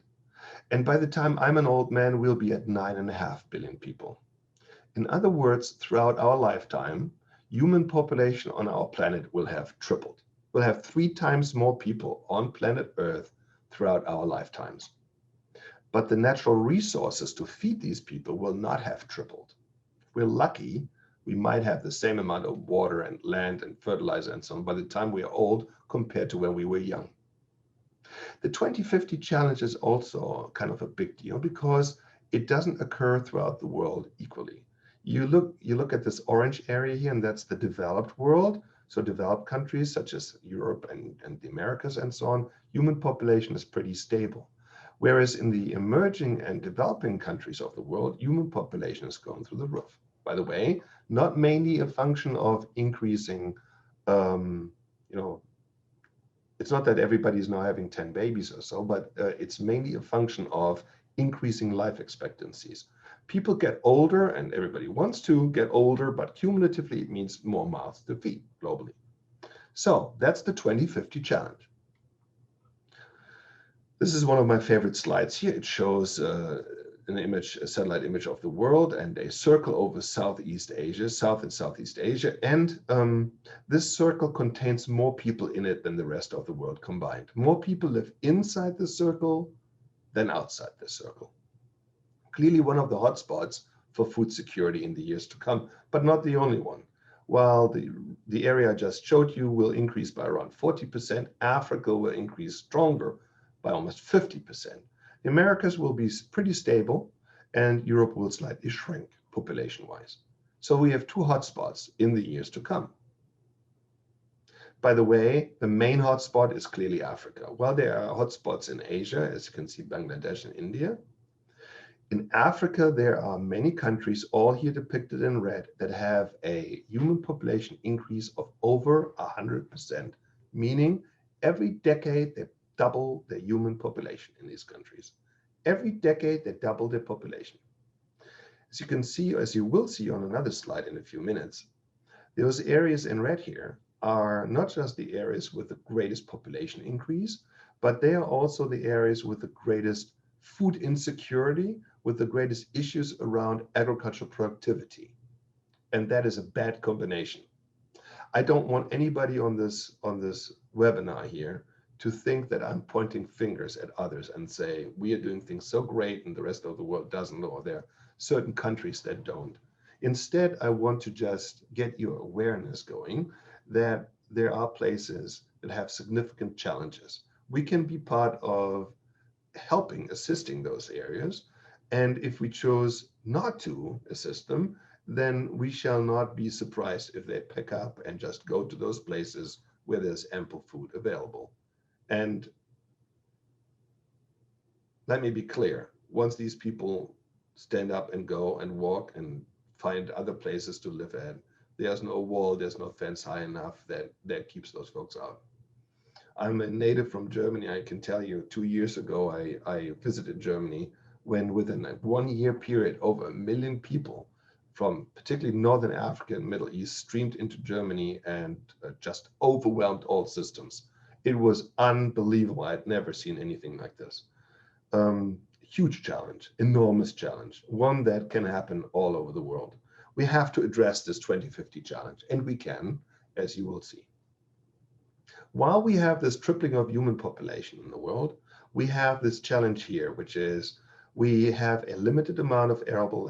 And by the time I'm an old man, we'll be at 9.5 billion people. In other words, throughout our lifetime, human population on our planet will have tripled. We'll have 3 times more people on planet Earth throughout our lifetimes. But the natural resources to feed these people will not have tripled. If we're lucky, we might have the same amount of water and land and fertilizer and so on by the time we are old compared to when we were young. The 2050 challenge is also kind of a big deal because it doesn't occur throughout the world equally. You look at this orange area here, and that's the developed world. So developed countries such as Europe and the Americas and so on, human population is pretty stable. Whereas in the emerging and developing countries of the world, human population is going through the roof. By the way, not mainly a function of increasing, it's not that everybody is now having 10 babies or so, but it's mainly a function of increasing life expectancies. People get older, and everybody wants to get older, but cumulatively it means more mouths to feed globally. So that's the 2050 challenge. This is one of my favorite slides here. It shows an image, a satellite image of the world, and a circle over Southeast Asia, South and Southeast Asia. And this circle contains more people in it than the rest of the world combined. More people live inside the circle than outside the circle. Clearly one of the hotspots for food security in the years to come, but not the only one. While the area I just showed you will increase by around 40%, Africa will increase stronger by almost 50%. The Americas will be pretty stable, and Europe will slightly shrink population-wise. So we have 2 hotspots in the years to come. By the way, the main hotspot is clearly Africa. While there are hotspots in Asia, as you can see, Bangladesh and India, in Africa, there are many countries, all here depicted in red, that have a human population increase of over 100%, meaning every decade they double the human population in these countries. Every decade they double their population. As you can see, as you will see on another slide in a few minutes, those areas in red here are not just the areas with the greatest population increase, but they are also the areas with the greatest food insecurity, with the greatest issues around agricultural productivity. And that is a bad combination. I don't want anybody on this webinar here to think that I'm pointing fingers at others and say, we are doing things so great and the rest of the world doesn't, or there are certain countries that don't. Instead, I want to just get your awareness going that there are places that have significant challenges. We can be part of helping, assisting those areas. And if we chose not to assist them, then we shall not be surprised if they pick up and just go to those places where there's ample food available. And let me be clear, once these people stand up and go and walk and find other places to live at, there's no wall, there's no fence high enough that keeps those folks out. I'm a native from Germany. I can tell you 2 years ago, I visited Germany when within a 1 year period, over 1 million people from particularly Northern Africa and Middle East streamed into Germany and just overwhelmed all systems. It was unbelievable. I'd never seen anything like this. Huge challenge, enormous challenge, one that can happen all over the world. We have to address this 2050 challenge, and we can, as you will see. While we have this tripling of human population in the world, we have this challenge here, which is we have a limited amount of arable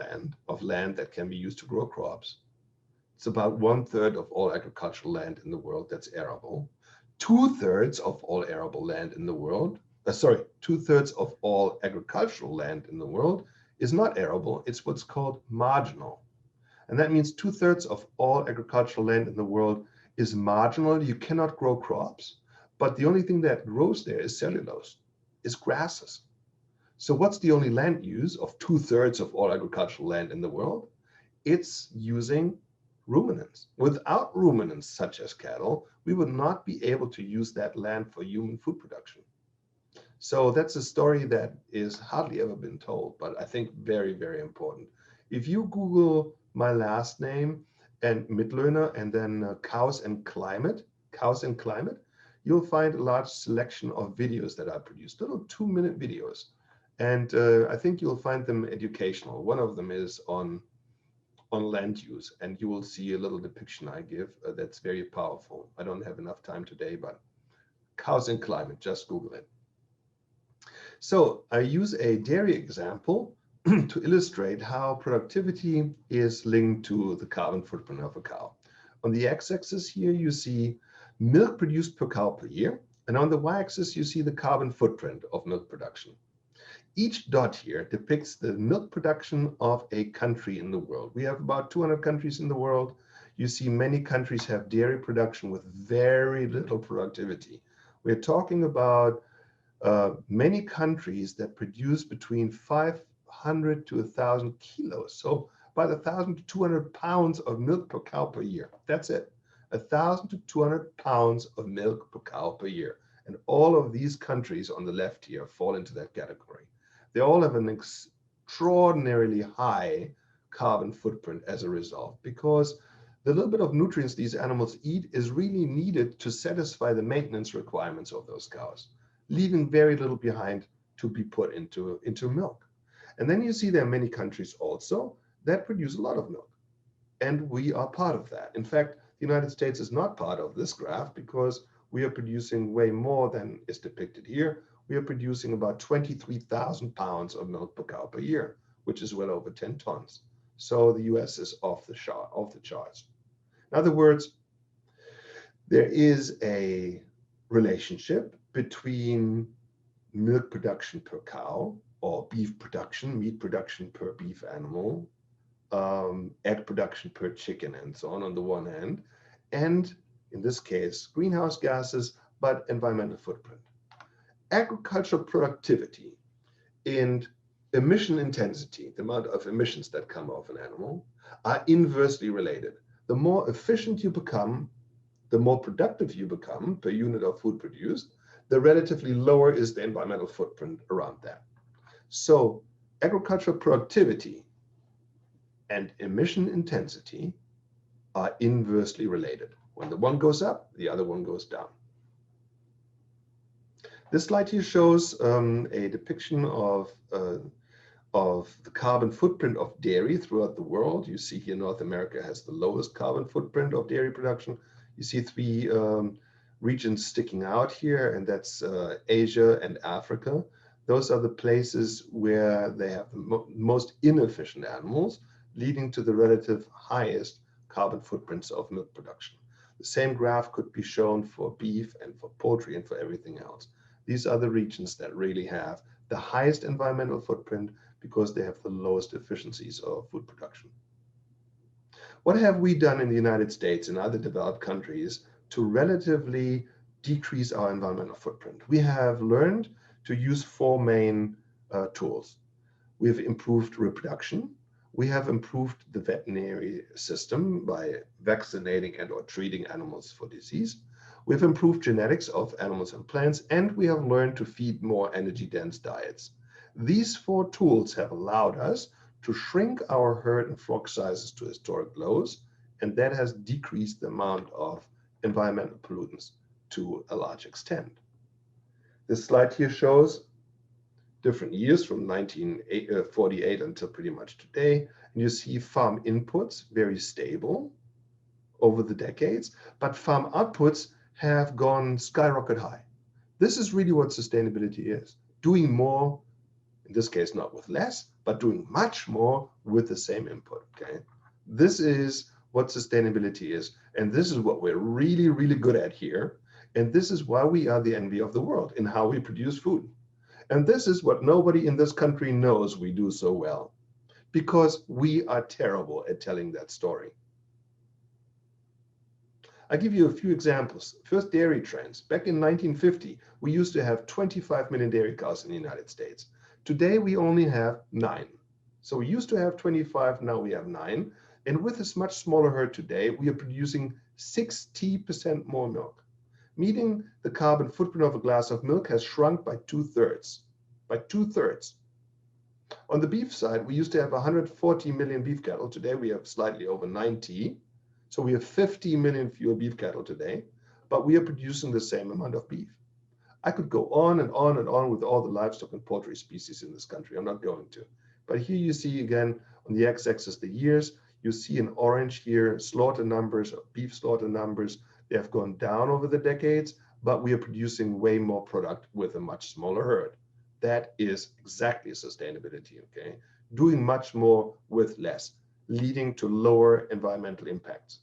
land, that can be used to grow crops. It's about 1/3 of all agricultural land in the world that's arable. 2/3 of all arable land in the world, 2/3 of all agricultural land in the world is not arable, it's what's called marginal. And that means 2/3 of all agricultural land in the world is marginal. You cannot grow crops, but the only thing that grows there is cellulose, is grasses. So what's the only land use of 2/3 of all agricultural land in the world? It's using ruminants. Without ruminants such as cattle, we would not be able to use that land for human food production. So that's a story that is hardly ever been told, but I think very, very important. If you Google my last name and Mittlöhner and then cows and climate, you'll find a large selection of videos that I produced, little 2-minute videos. And I think you'll find them educational. One of them is on land use, and you will see a little depiction I give that's very powerful. I don't have enough time today, but cows and climate, just Google it. So I use a dairy example to illustrate how productivity is linked to the carbon footprint of a cow. On the x-axis here, you see milk produced per cow per year. And on the y-axis, you see the carbon footprint of milk production. Each dot here depicts the milk production of a country in the world. We have about 200 countries in the world. You see many countries have dairy production with very little productivity. We're talking about many countries that produce between 500 to 1,000 kilos. So about 1,000 to 200 pounds of milk per cow per year. That's it. 1,000 to 200 pounds of milk per cow per year. And all of these countries on the left here fall into that category. They all have an extraordinarily high carbon footprint as a result, because the little bit of nutrients these animals eat is really needed to satisfy the maintenance requirements of those cows, leaving very little behind to be put into milk. And then you see there are many countries also that produce a lot of milk. And we are part of that. In fact, the United States is not part of this graph because we are producing way more than is depicted here. We are producing about 23,000 pounds of milk per cow per year, which is well over 10 tons. So the US is off the charts. In other words, there is a relationship between milk production per cow, or beef production, meat production per beef animal, egg production per chicken, and so on the one hand, and in this case, greenhouse gases, but environmental footprint. Agricultural productivity and emission intensity, the amount of emissions that come off an animal, are inversely related. The more efficient you become, the more productive you become per unit of food produced, the relatively lower is the environmental footprint around that. So agricultural productivity and emission intensity are inversely related. When the one goes up, the other one goes down. This slide here shows a depiction of the carbon footprint of dairy throughout the world. You see here North America has the lowest carbon footprint of dairy production. You see 3 regions sticking out here, and that's Asia and Africa. Those are the places where they have the most inefficient animals, leading to the relative highest carbon footprints of milk production. The same graph could be shown for beef and for poultry and for everything else. These are the regions that really have the highest environmental footprint because they have the lowest efficiencies of food production. What have we done in the United States and other developed countries to relatively decrease our environmental footprint? We have learned to use 4 main tools. We have improved reproduction. We have improved the veterinary system by vaccinating and or treating animals for disease. We've improved genetics of animals and plants, and we have learned to feed more energy-dense diets. These 4 tools have allowed us to shrink our herd and flock sizes to historic lows, and that has decreased the amount of environmental pollutants to a large extent. This slide here shows different years from 1948 until pretty much today. And you see farm inputs very stable over the decades, but farm outputs have gone skyrocket high. This is really what sustainability is. Doing more, in this case, not with less, but doing much more with the same input, okay? This is what sustainability is. And this is what we're really, really good at here. And this is why we are the envy of the world in how we produce food. And this is what nobody in this country knows we do so well, because we are terrible at telling that story. I'll give you a few examples. First, dairy trends. Back in 1950, we used to have 25 million dairy cows in the United States. Today, we only have 9. So we used to have 25, now we have 9. And with this much smaller herd today, we are producing 60% more milk, meaning the carbon footprint of a glass of milk has shrunk by 2/3, by 2/3. On the beef side, we used to have 140 million beef cattle. Today, we have slightly over 90. So we have 50 million fewer beef cattle today, but we are producing the same amount of beef. I could go on and on and on with all the livestock and poultry species in this country. I'm not going to. But here you see again on the x-axis the years. You see in orange here slaughter numbers, beef slaughter numbers. They have gone down over the decades, but we are producing way more product with a much smaller herd. That is exactly sustainability, okay? Doing much more with less, leading to lower environmental impacts.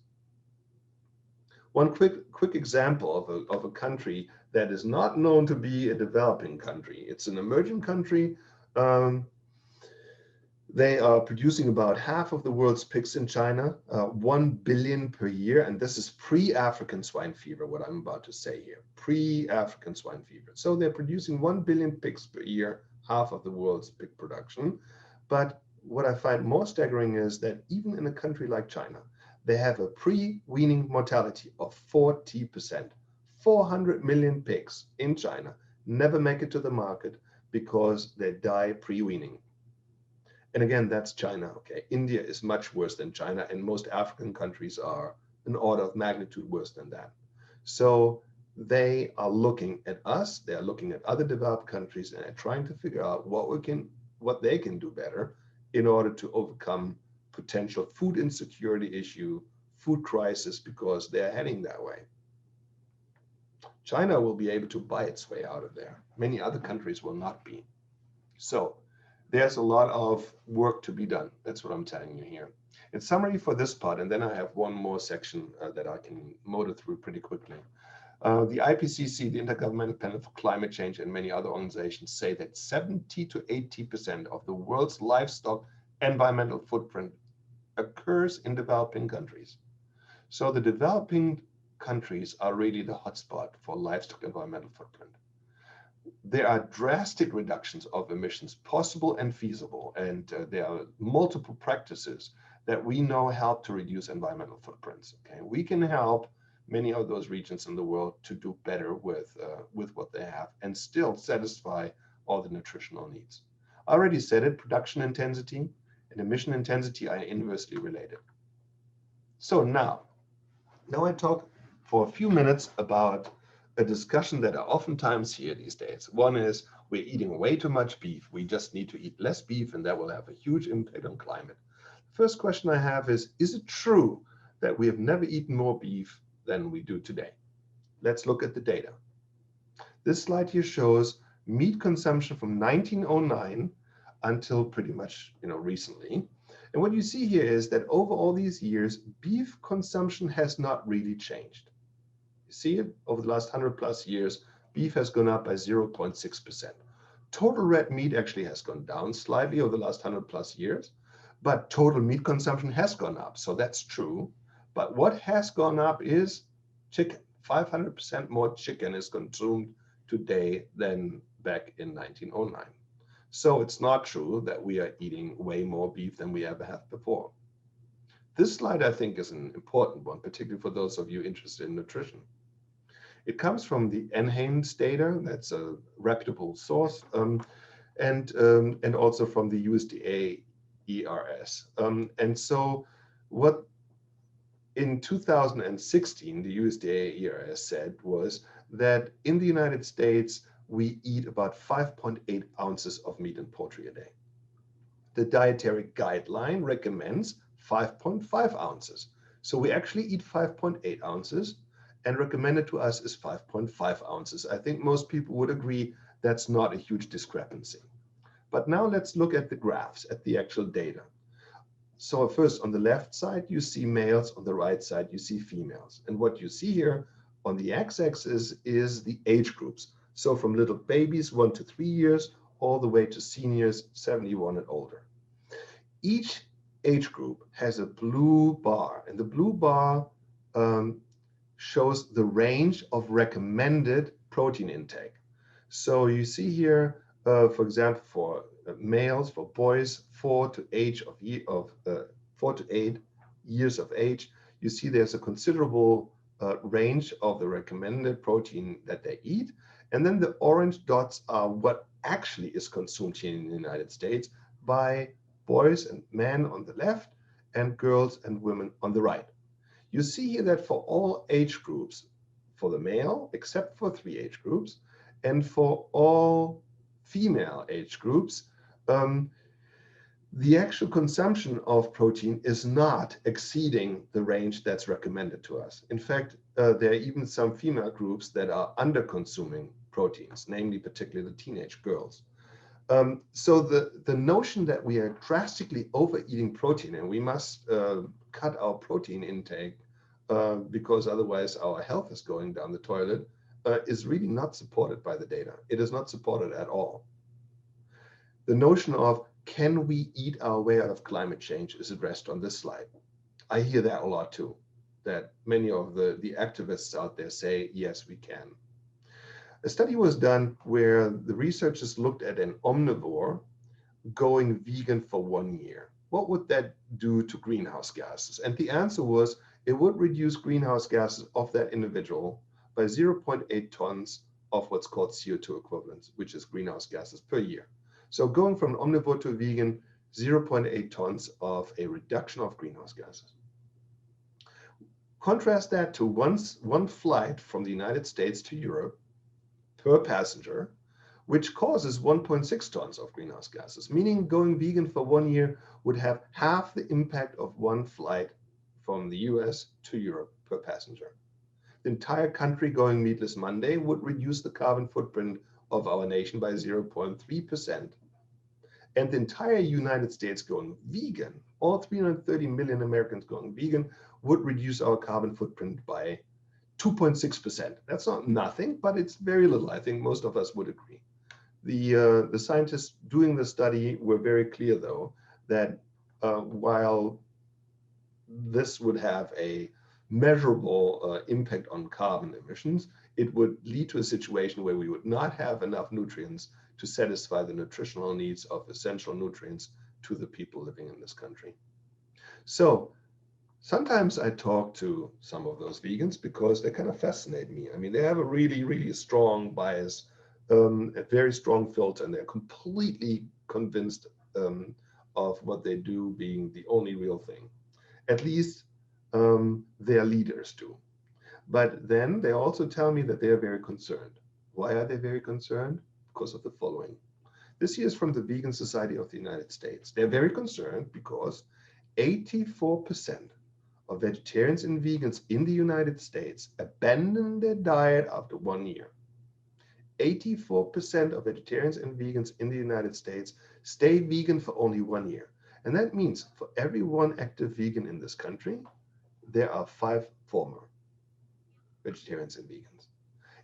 One quick example of a country that is not known to be a developing country. It's an emerging country. They are producing about half of the world's pigs in China, 1 billion per year. And this is pre-African swine fever, what I'm about to say here, pre-African swine fever. So they're producing 1 billion pigs per year, half of the world's pig production. But what I find more staggering is that even in a country like China, they have a pre-weaning mortality of 40%. 400 million pigs in China never make it to the market because they die pre-weaning. And again, that's China, okay? India is much worse than China, and most African countries are an order of magnitude worse than that. So they are looking at us, they are looking at other developed countries, and are trying to figure out what they can do better in order to overcome potential food insecurity issue, food crisis, because they're heading that way. China will be able to buy its way out of there. Many other countries will not be. So there's a lot of work to be done. That's what I'm telling you here. In summary for this part, and then I have one more section that I can motor through pretty quickly. The IPCC, the Intergovernmental Panel for Climate Change, and many other organizations say that 70 to 80% of the world's livestock environmental footprint occurs in developing countries. So the developing countries are really the hotspot for livestock environmental footprint. There are drastic reductions of emissions possible and feasible, and there are multiple practices that we know help to reduce environmental footprints. Okay, we can help many of those regions in the world to do better with what they have and still satisfy all the nutritional needs. I already said it, production intensity and emission intensity are inversely related. So now I talk for a few minutes about a discussion that I oftentimes hear these days. One is, we're eating way too much beef. We just need to eat less beef, and that will have a huge impact on climate. The first question I have is it true that we have never eaten more beef than we do today? Let's look at the data. This slide here shows meat consumption from 1909 until pretty much recently. And what you see here is that over all these years, beef consumption has not really changed. You see it over the last 100+ years, beef has gone up by 0.6%. Total red meat actually has gone down slightly over the last 100+ years, but total meat consumption has gone up. So that's true. But what has gone up is chicken. 500% more chicken is consumed today than back in 1909. So it's not true that we are eating way more beef than we ever have before. This slide, I think, is an important one, particularly for those of you interested in nutrition. It comes from the NHANES data, that's a reputable source, and also from the USDA ERS. And so what in 2016, the USDA ERS said was that in the United States, we eat about 5.8 ounces of meat and poultry a day. The dietary guideline recommends 5.5 ounces. So we actually eat 5.8 ounces, and recommended to us is 5.5 ounces. I think most people would agree that's not a huge discrepancy. But now let's look at the graphs, at the actual data. So first, on the left side, you see males. On the right side, you see females. And what you see here on the x-axis is the age groups. So from little babies, 1 to 3 years, all the way to seniors, 71 and older. Each age group has a blue bar, and the blue bar shows the range of recommended protein intake. So you see here for example, for males, for boys, 4 to 8 years of age, you see there's a considerable range of the recommended protein that they eat. And then the orange dots are what actually is consumed here in the United States by boys and men on the left and girls and women on the right. You see here that for all age groups, for the male, except for 3 age groups, and for all female age groups, the actual consumption of protein is not exceeding the range that's recommended to us. In fact, there are even some female groups that are under consuming proteins, namely particularly the teenage girls. So the notion that we are drastically overeating protein and we must cut our protein intake because otherwise our health is going down the toilet is really not supported by the data. It is not supported at all. The notion of can we eat our way out of climate change is addressed on this slide. I hear that a lot too, that many of the activists out there say, yes, we can. A study was done where the researchers looked at an omnivore going vegan for 1 year. What would that do to greenhouse gases? And the answer was it would reduce greenhouse gases of that individual by 0.8 tons of what's called CO2 equivalents, which is greenhouse gases per year. So going from an omnivore to a vegan, 0.8 tons of a reduction of greenhouse gases. Contrast that to one flight from the United States to Europe per passenger, which causes 1.6 tons of greenhouse gases, meaning going vegan for 1 year would have half the impact of one flight from the US to Europe per passenger. The entire country going meatless Monday would reduce the carbon footprint of our nation by 0.3%. And the entire United States going vegan, all 330 million Americans going vegan, would reduce our carbon footprint by 2.6%. That's not nothing, but it's very little. I think most of us would agree. The scientists doing the study were very clear, though, that while this would have a measurable impact on carbon emissions, it would lead to a situation where we would not have enough nutrients to satisfy the nutritional needs of essential nutrients to the people living in this country. So sometimes I talk to some of those vegans because they kind of fascinate me. I mean, they have a really, really strong bias, a very strong filter, and they're completely convinced of what they do being the only real thing. At least their leaders do. But then they also tell me that they are very concerned. Why are they very concerned? Because of the following. This here is from the Vegan Society of the United States. They're very concerned because 84% of vegetarians and vegans in the United States abandon their diet after 1 year. 84% of vegetarians and vegans in the United States stay vegan for only 1 year. And that means for every one active vegan in this country, there are 5 former vegetarians and vegans.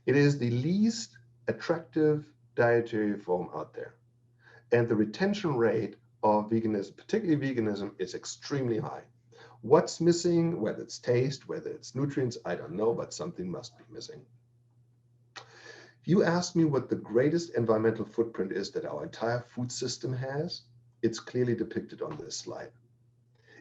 It is the least attractive dietary form out there. And the retention rate of veganism, particularly veganism, is extremely high. What's missing, whether it's taste, whether it's nutrients, I don't know, but something must be missing. If you ask me what the greatest environmental footprint is that our entire food system has, it's clearly depicted on this slide.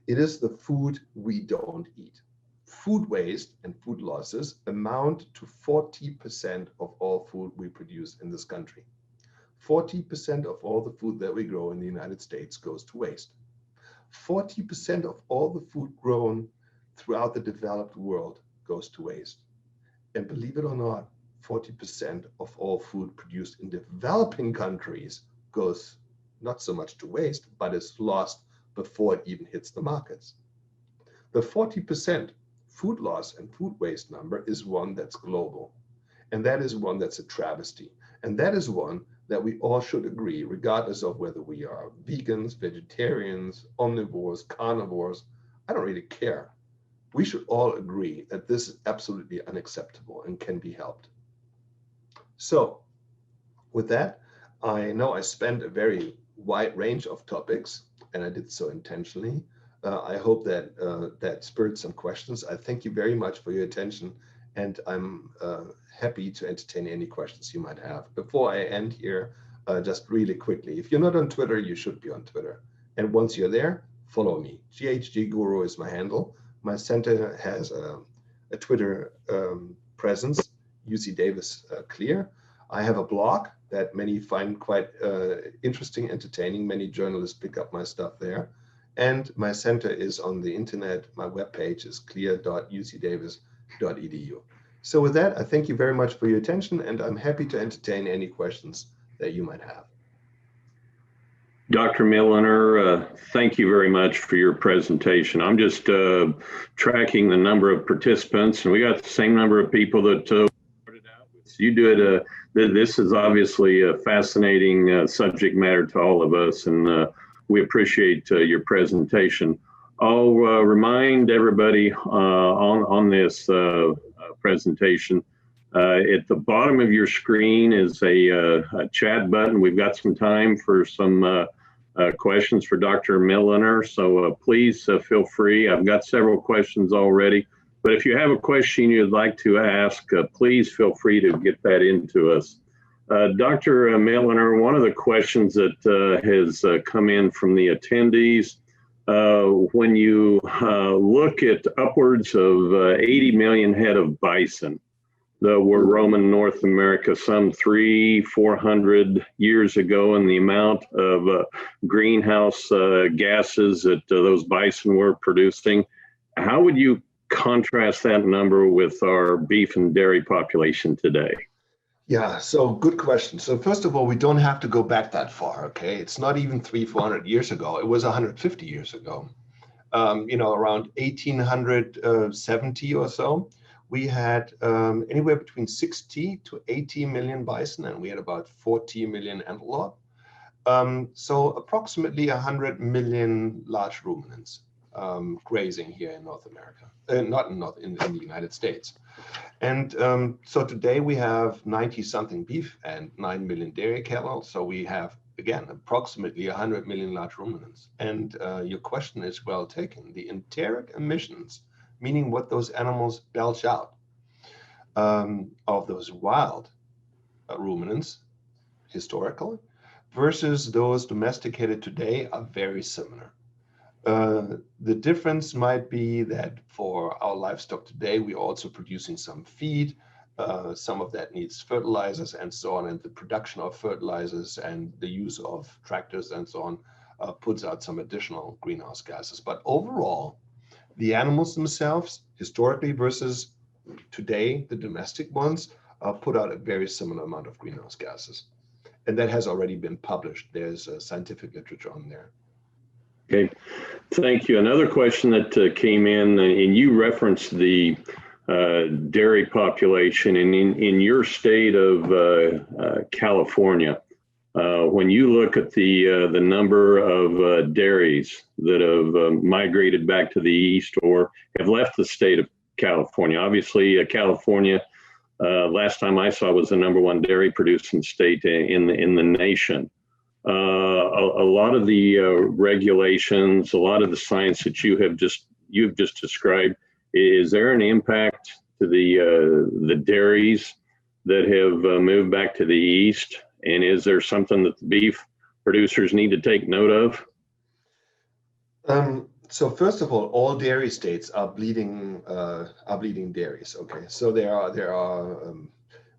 It is the food we don't eat. Food waste and food losses amount to 40% of all food we produce in this country. 40% of all the food that we grow in the United States goes to waste. 40% of all the food grown throughout the developed world goes to waste. And believe it or not, 40% of all food produced in developing countries goes not so much to waste, but is lost before it even hits the markets. The 40% food loss and food waste number is one that's global. And that is one that's a travesty. And that is one that we all should agree, regardless of whether we are vegans, vegetarians, omnivores, carnivores, I don't really care. We should all agree that this is absolutely unacceptable and can be helped. So with that, I know I spent a very wide range of topics, and I did so intentionally. I hope that that spurred some questions. I thank you very much for your attention, and I'm happy to entertain any questions you might have. Before I end here, just really quickly. If you're not on Twitter, you should be on Twitter. And once you're there, follow me. GHG Guru is my handle. My center has a Twitter presence, UC Davis Clear. I have a blog that many find quite interesting, entertaining. Many journalists pick up my stuff there. And my center is on the internet. My webpage is clear.ucdavis.edu. So with that, I thank you very much for your attention, and I'm happy to entertain any questions that you might have. Dr. Milliner, thank you very much for your presentation. I'm just tracking the number of participants, and we got the same number of people that started out with. You do it. This is obviously a fascinating subject matter to all of us, and we appreciate your presentation. I'll remind everybody on this presentation. At the bottom of your screen is a chat button. We've got some time for some questions for Dr. Milliner, so please feel free. I've got several questions already, but if you have a question you'd like to ask, please feel free to get that into us. Dr. Milliner, one of the questions that has come in from the attendees, when you look at upwards of 80 million head of bison that were roaming North America some 300-400 years ago, and the amount of greenhouse gases that those bison were producing, how would you contrast that number with our beef and dairy population today? Yeah, so good question. So first of all, we don't have to go back that far, okay? It's not even 300-400 years ago. It was 150 years ago. Around 1870 or so, we had anywhere between 60 to 80 million bison, and we had about 40 million antelope. So approximately 100 million large ruminants grazing here in North America, not in the United States. And so today we have 90-something beef and 9 million dairy cattle. So we have, again, approximately 100 million large ruminants. And your question is well taken. The enteric emissions, meaning what those animals belch out of those wild ruminants historically versus those domesticated today, are very similar. The difference might be that for our livestock today, we're also producing some feed. Some of that needs fertilizers and so on, and the production of fertilizers and the use of tractors and so on puts out some additional greenhouse gases. But overall, the animals themselves, historically versus today, the domestic ones, put out a very similar amount of greenhouse gases. And that has already been published. There's scientific literature on there. Okay, thank you. Another question that came in, and you referenced the dairy population, and in your state of California, when you look at the number of dairies that have migrated back to the east or have left the state of California, obviously California, last time I saw, was the #1 dairy producing state in the nation. A lot of the regulations, a lot of the science that you've just described, is there an impact to the dairies that have moved back to the east? And is there something that the beef producers need to take note of? So first of all dairy states are bleeding dairies. Okay, so there are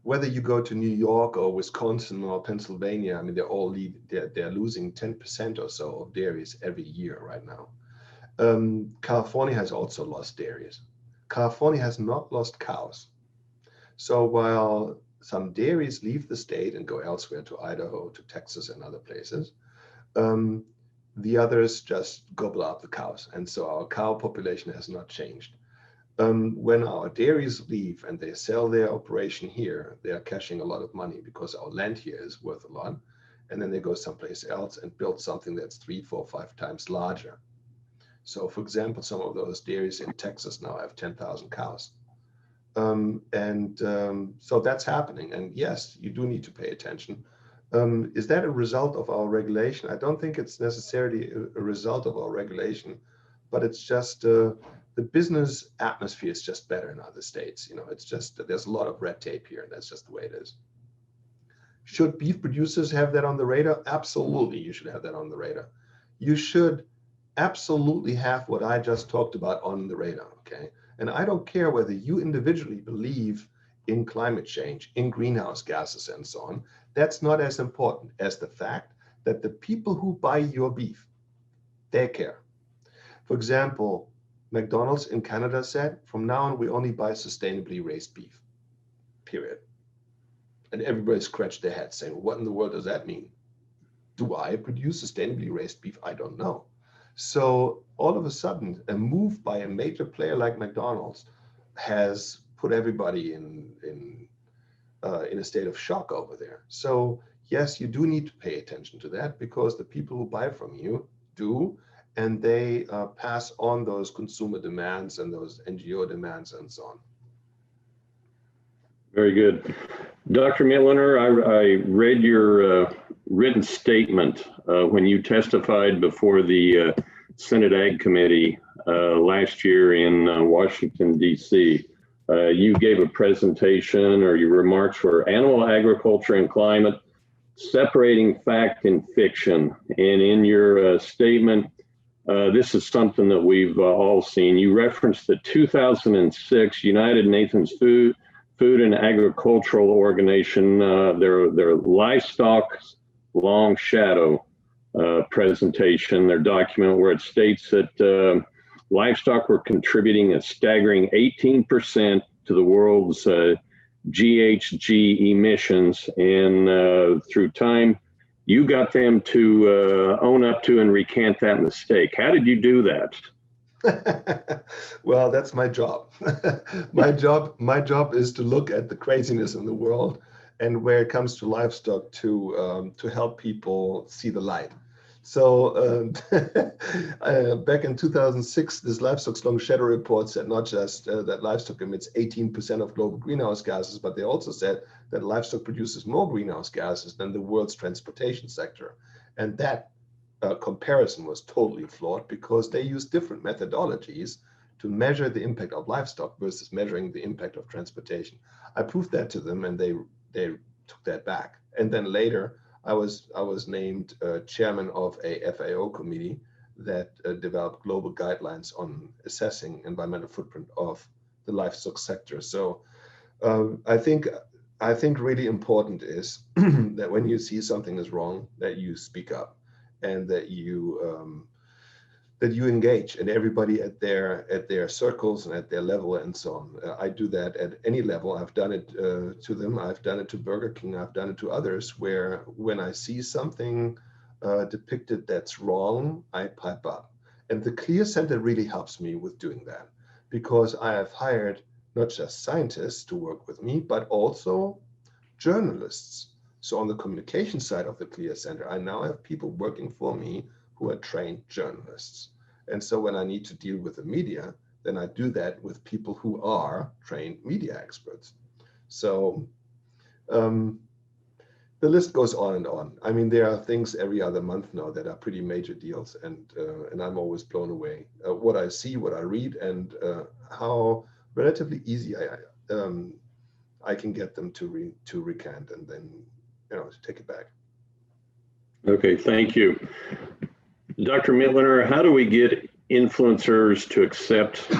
whether you go to New York or Wisconsin or Pennsylvania, I mean, they're losing 10% or so of dairies every year right now. California has also lost dairies. California has not lost cows. So while some dairies leave the state and go elsewhere to Idaho, to Texas and other places, the others just gobble up the cows. And so our cow population has not changed. When our dairies leave and they sell their operation here, they are cashing a lot of money because our land here is worth a lot. And then they go someplace else and build something that's 3, 4, 5 times larger. So for example, some of those dairies in Texas now have 10,000 cows. So that's happening. And yes, you do need to pay attention. Is that a result of our regulation? I don't think it's necessarily a result of our regulation, but it's just the business atmosphere is just better in other states. It's just that there's a lot of red tape here, and that's just the way it is. Should beef producers have that on the radar? Absolutely, you should have that on the radar. You should absolutely have what I just talked about on the radar, okay? And I don't care whether you individually believe in climate change, in greenhouse gases and so on. That's not as important as the fact that the people who buy your beef, they care. For example, McDonald's in Canada said, from now on, we only buy sustainably raised beef, period. And everybody scratched their head saying, what in the world does that mean? Do I produce sustainably raised beef? I don't know. So all of a sudden, a move by a major player like McDonald's has put everybody in a state of shock over there. So yes, you do need to pay attention to that, because the people who buy from you do, and they pass on those consumer demands and those NGO demands and so on. Very good. Dr. Mittlener, I read your written statement when you testified before the Senate Ag Committee last year in Washington, D.C. You gave a presentation, or your remarks were animal agriculture and climate, separating fact and fiction. And in your statement, this is something that we've all seen. You referenced the 2006 United Nations Food and Agricultural Organization, their livestock long shadow presentation, their document, where it states that livestock were contributing a staggering 18% to the world's GHG emissions, and through time, you got them to own up to and recant that mistake. How did you do that? Well, that's my job. my job is to look at the craziness in the world, and where it comes to livestock, to help people see the light. So back in 2006, this Livestock's Long Shadow report said not just that livestock emits 18% of global greenhouse gases, but they also said that livestock produces more greenhouse gases than the world's transportation sector. And that comparison was totally flawed, because they use different methodologies to measure the impact of livestock versus measuring the impact of transportation. I proved that to them, and they took that back. And then later, I was named chairman of a FAO committee that developed global guidelines on assessing environmental footprint of the livestock sector. So I think really important is that when you see something is wrong, that you speak up, and that you engage, and everybody at their circles and at their level and so on. I do that at any level. I've done it to them. I've done it to Burger King. I've done it to others, where when I see something depicted that's wrong, I pipe up. And the Clear Center really helps me with doing that, because I have hired not just scientists to work with me, but also journalists. So on the communication side of the Clear Center, I now have people working for me who are trained journalists. And so when I need to deal with the media, then I do that with people who are trained media experts. So the list goes on and on. I mean, there are things every other month now that are pretty major deals, and I'm always blown away. What I see, what I read, and how relatively easy I can get them to recant and then take it back. Okay, thank you. Dr. Mittlener, how do we get influencers to accept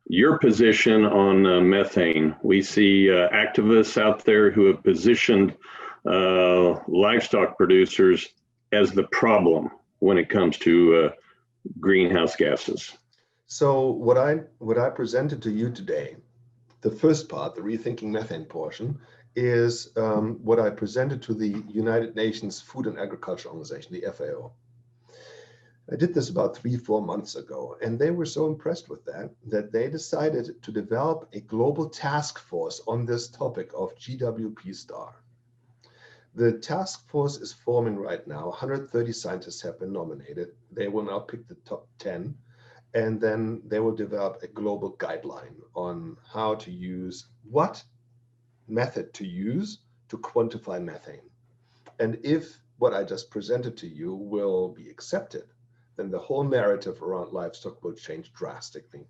your position on methane? We see activists out there who have positioned livestock producers as the problem when it comes to greenhouse gases. So what I presented to you today, the first part, the Rethinking Methane portion, is what I presented to the United Nations Food and Agriculture Organization, the FAO. I did this about 3-4 months ago, and they were so impressed with that they decided to develop a global task force on this topic of GWP star. The task force is forming right now. 130 scientists have been nominated. They will now pick the top 10, and then they will develop a global guideline on how to use, what method to use to quantify methane. And if what I just presented to you will be accepted, then the whole narrative around livestock will change drastically.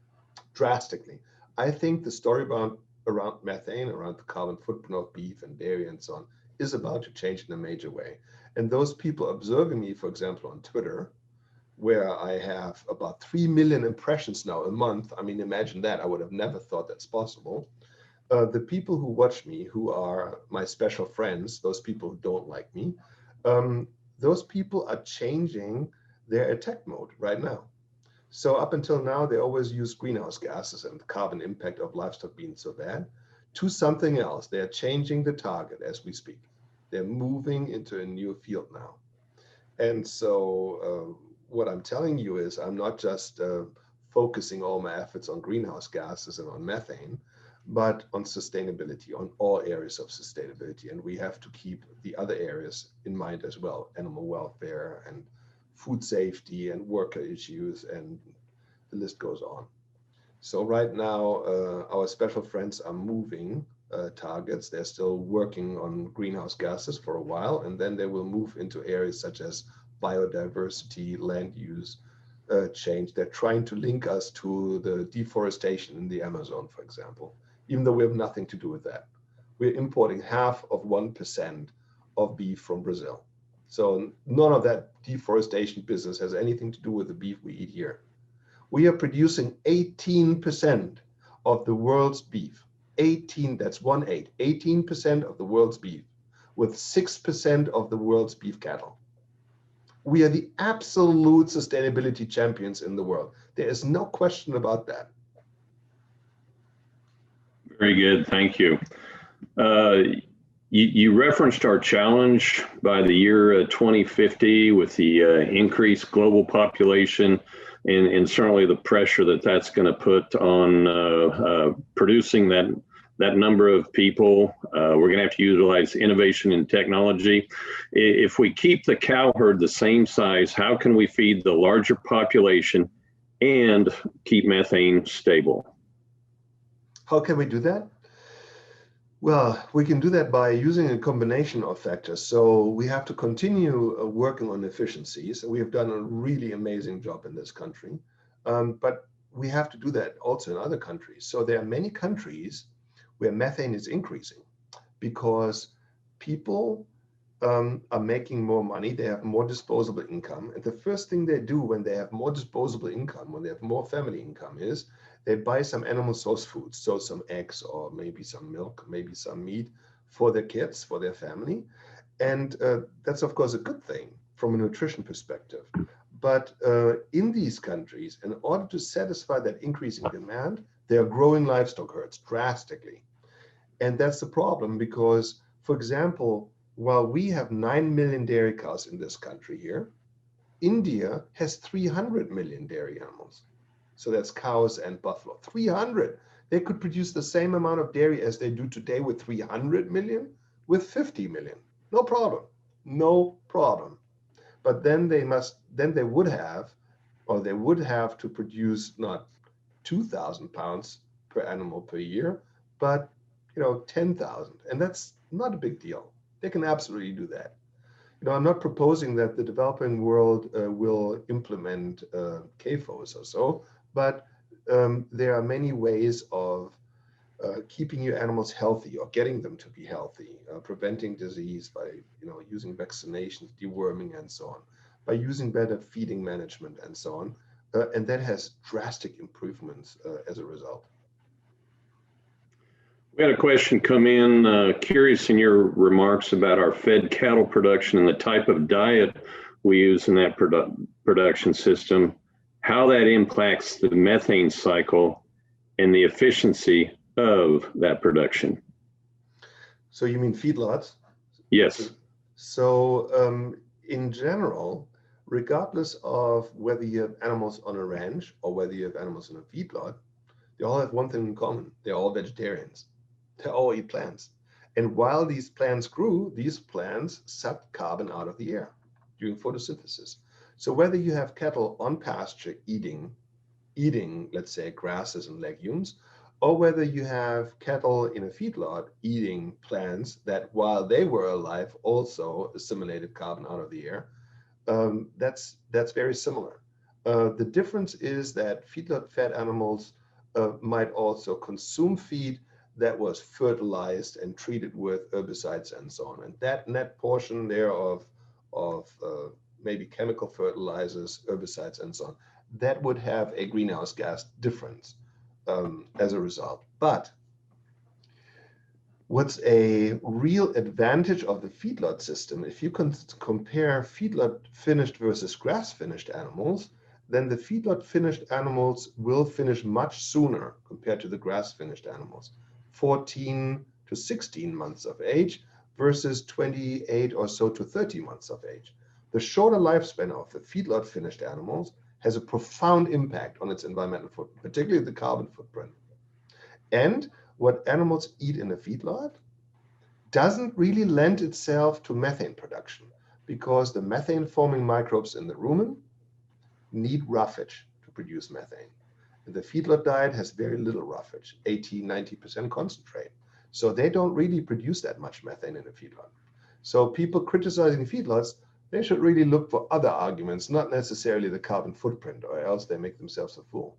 I think the story around methane, around the carbon footprint of beef and dairy and so on, is about to change in a major way. And those people observing me, for example, on Twitter, where I have about 3 million impressions now a month. I mean, imagine that. I would have never thought that's possible. The people who watch me, who are my special friends, those people who don't like me, those people are changing their attack mode right now. So up until now, they always use greenhouse gases and the carbon impact of livestock being so bad to something else. They're changing the target as we speak. They're moving into a new field now. And so what I'm telling you is I'm not just focusing all my efforts on greenhouse gases and on methane, but on sustainability, on all areas of sustainability. And we have to keep the other areas in mind as well, animal welfare and food safety and worker issues, and the list goes on. So right now, our special friends are moving targets. They're still working on greenhouse gases for a while, and then they will move into areas such as biodiversity, land use change. They're trying to link us to the deforestation in the Amazon, for example, even though we have nothing to do with that. We're importing 0.5% of beef from Brazil. So none of that deforestation business has anything to do with the beef we eat here. We are producing 18% of the world's beef. 18, that's 18% of the world's beef, with 6% of the world's beef cattle. We are the absolute sustainability champions in the world. There is no question about that. Very good, thank you. You referenced our challenge by the year 2050 with the increased global population and certainly the pressure that that's going to put on producing that number of people. We're going to have to utilize innovation and technology. If we keep the cow herd the same size, how can we feed the larger population and keep methane stable? How can we do that? Well, we can do that by using a combination of factors. So we have to continue working on efficiencies. We have done a really amazing job in this country, but we have to do that also in other countries. So there are many countries where methane is increasing because people are making more money, they have more disposable income. And the first thing they do when they have more disposable income, when they have more family income, is they buy some animal source foods, so some eggs or maybe some milk, maybe some meat for their kids, for their family. And that's of course a good thing from a nutrition perspective. But in these countries, in order to satisfy that increasing demand, they are growing livestock herds drastically. And that's the problem because, for example, while we have 9 million dairy cows in this country here, India has 300 million dairy animals. So that's cows and buffalo, 300. They could produce the same amount of dairy as they do today with 300 million, with 50 million. No problem, no problem. But then they would have to produce not 2,000 pounds per animal per year, but 10,000. And that's not a big deal. They can absolutely do that. I'm not proposing that the developing world will implement CAFOs or so, but there are many ways of keeping your animals healthy or getting them to be healthy, preventing disease by using vaccinations, deworming, and so on, by using better feeding management and so on, and that has drastic improvements as a result. We had a question come in, curious in your remarks about our fed cattle production and the type of diet we use in that production system, how that impacts the methane cycle and the efficiency of that production. So you mean feedlots? Yes. So in general, regardless of whether you have animals on a ranch or whether you have animals in a feedlot, they all have one thing in common. They're all vegetarians. They all eat plants. And while these plants grew, these plants sucked carbon out of the air during photosynthesis. So whether you have cattle on pasture eating, let's say, grasses and legumes, or whether you have cattle in a feedlot eating plants that while they were alive also assimilated carbon out of the air, that's very similar. The difference is that feedlot fed animals might also consume feed that was fertilized and treated with herbicides and so on. And that net portion there of maybe chemical fertilizers, herbicides, and so on, that would have a greenhouse gas difference as a result. But what's a real advantage of the feedlot system, if you can compare feedlot finished versus grass finished animals, then the feedlot finished animals will finish much sooner compared to the grass finished animals, 14 to 16 months of age versus 28 or so to 30 months of age. The shorter lifespan of the feedlot finished animals has a profound impact on its environmental footprint, particularly the carbon footprint. And what animals eat in a feedlot doesn't really lend itself to methane production, because the methane forming microbes in the rumen need roughage to produce methane. And the feedlot diet has very little roughage, 80–90% concentrate. So they don't really produce that much methane in a feedlot. So people criticizing feedlots, they should really look for other arguments, not necessarily the carbon footprint, or else they make themselves a fool.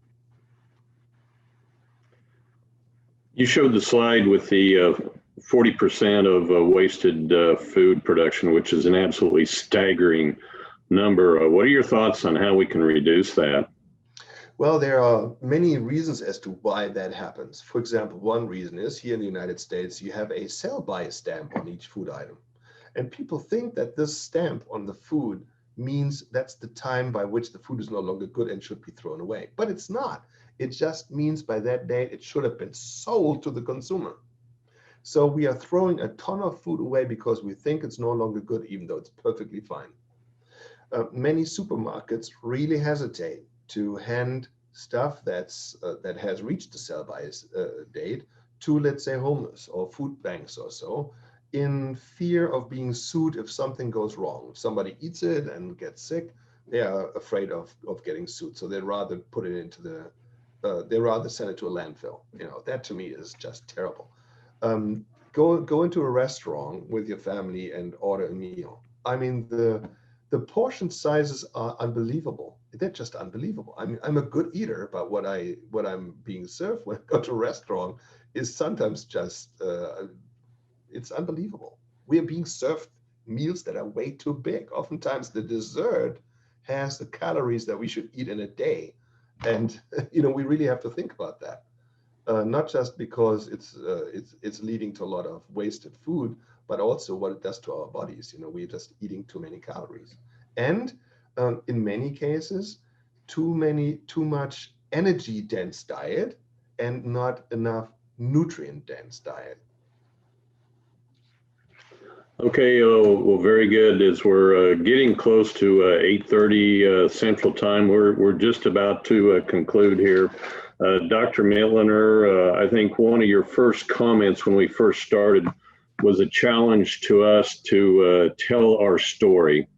You showed the slide with the 40% of wasted food production, which is an absolutely staggering number. What are your thoughts on how we can reduce that? Well, there are many reasons as to why that happens. For example, one reason is here in the United States, you have a sell-by stamp on each food item. And people think that this stamp on the food means that's the time by which the food is no longer good and should be thrown away. But it's not. It just means by that date, it should have been sold to the consumer. So we are throwing a ton of food away because we think it's no longer good, even though it's perfectly fine. Many supermarkets really hesitate to hand stuff that has reached the sell-by date to, let's say, homeless or food banks or so, in fear of being sued if something goes wrong. If somebody eats it and gets sick, they are afraid of getting sued. So they'd rather put it into they'd rather send it to a landfill. You know, that to me is just terrible. Go into a restaurant with your family and order a meal. I mean, the portion sizes are unbelievable. They're just unbelievable. I mean, I'm a good eater, but what I'm being served when I go to a restaurant is sometimes just it's unbelievable. We are being served meals that are way too big. Oftentimes the dessert has the calories that we should eat in a day. And we really have to think about that. Not just because it's leading to a lot of wasted food, but also what it does to our bodies. We're just eating too many calories. And in many cases, too much energy dense diet and not enough nutrient dense diet. Okay, well, very good. As we're getting close to 8:30 Central Time, we're just about to conclude here. Dr. Mittlener, I think one of your first comments when we first started was a challenge to us to tell our story.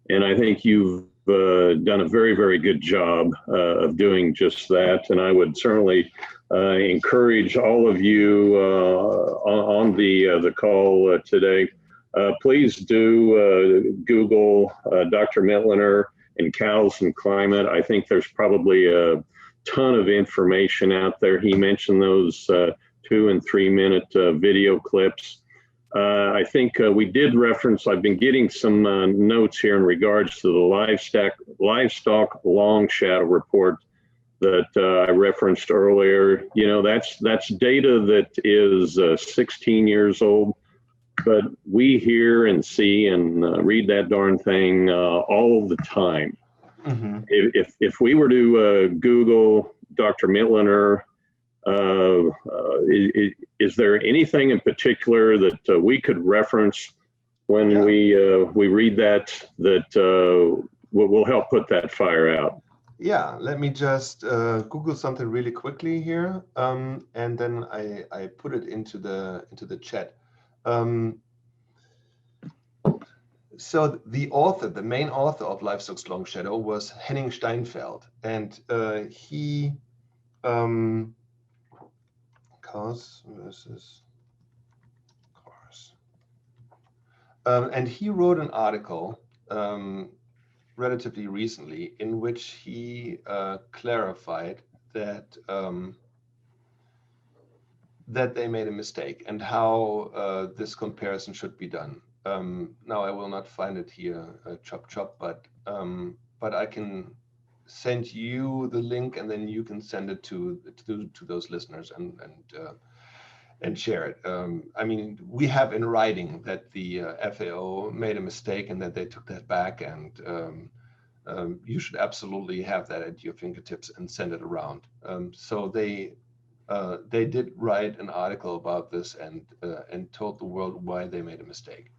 And I think you've done a very, very good job of doing just that. And I would certainly encourage all of you on the call today. Please do Google Dr. Mittlener and cows and climate. I think there's probably a ton of information out there. He mentioned those 2 and 3 minute video clips. I think we did reference, I've been getting some notes here in regards to the livestock long shadow report that I referenced earlier. That's data that is 16 years old. But we hear and see and read that darn thing all the time. Mm-hmm. If we were to Google Dr. Mittlener, is there anything in particular that we could reference when we read that will help put that fire out? Yeah, let me just Google something really quickly here, and then I put it into the chat. So the main author of Livestock's Long Shadow was Henning Steinfeld, and he cows versus cars, and he wrote an article relatively recently in which he clarified that that they made a mistake and how this comparison should be done. Now I will not find it here, chop chop, but I can send you the link, and then you can send it to those listeners and share it. I mean, we have in writing that the FAO made a mistake and that they took that back, and you should absolutely have that at your fingertips and send it around. So they did write an article about this and told the world why they made a mistake.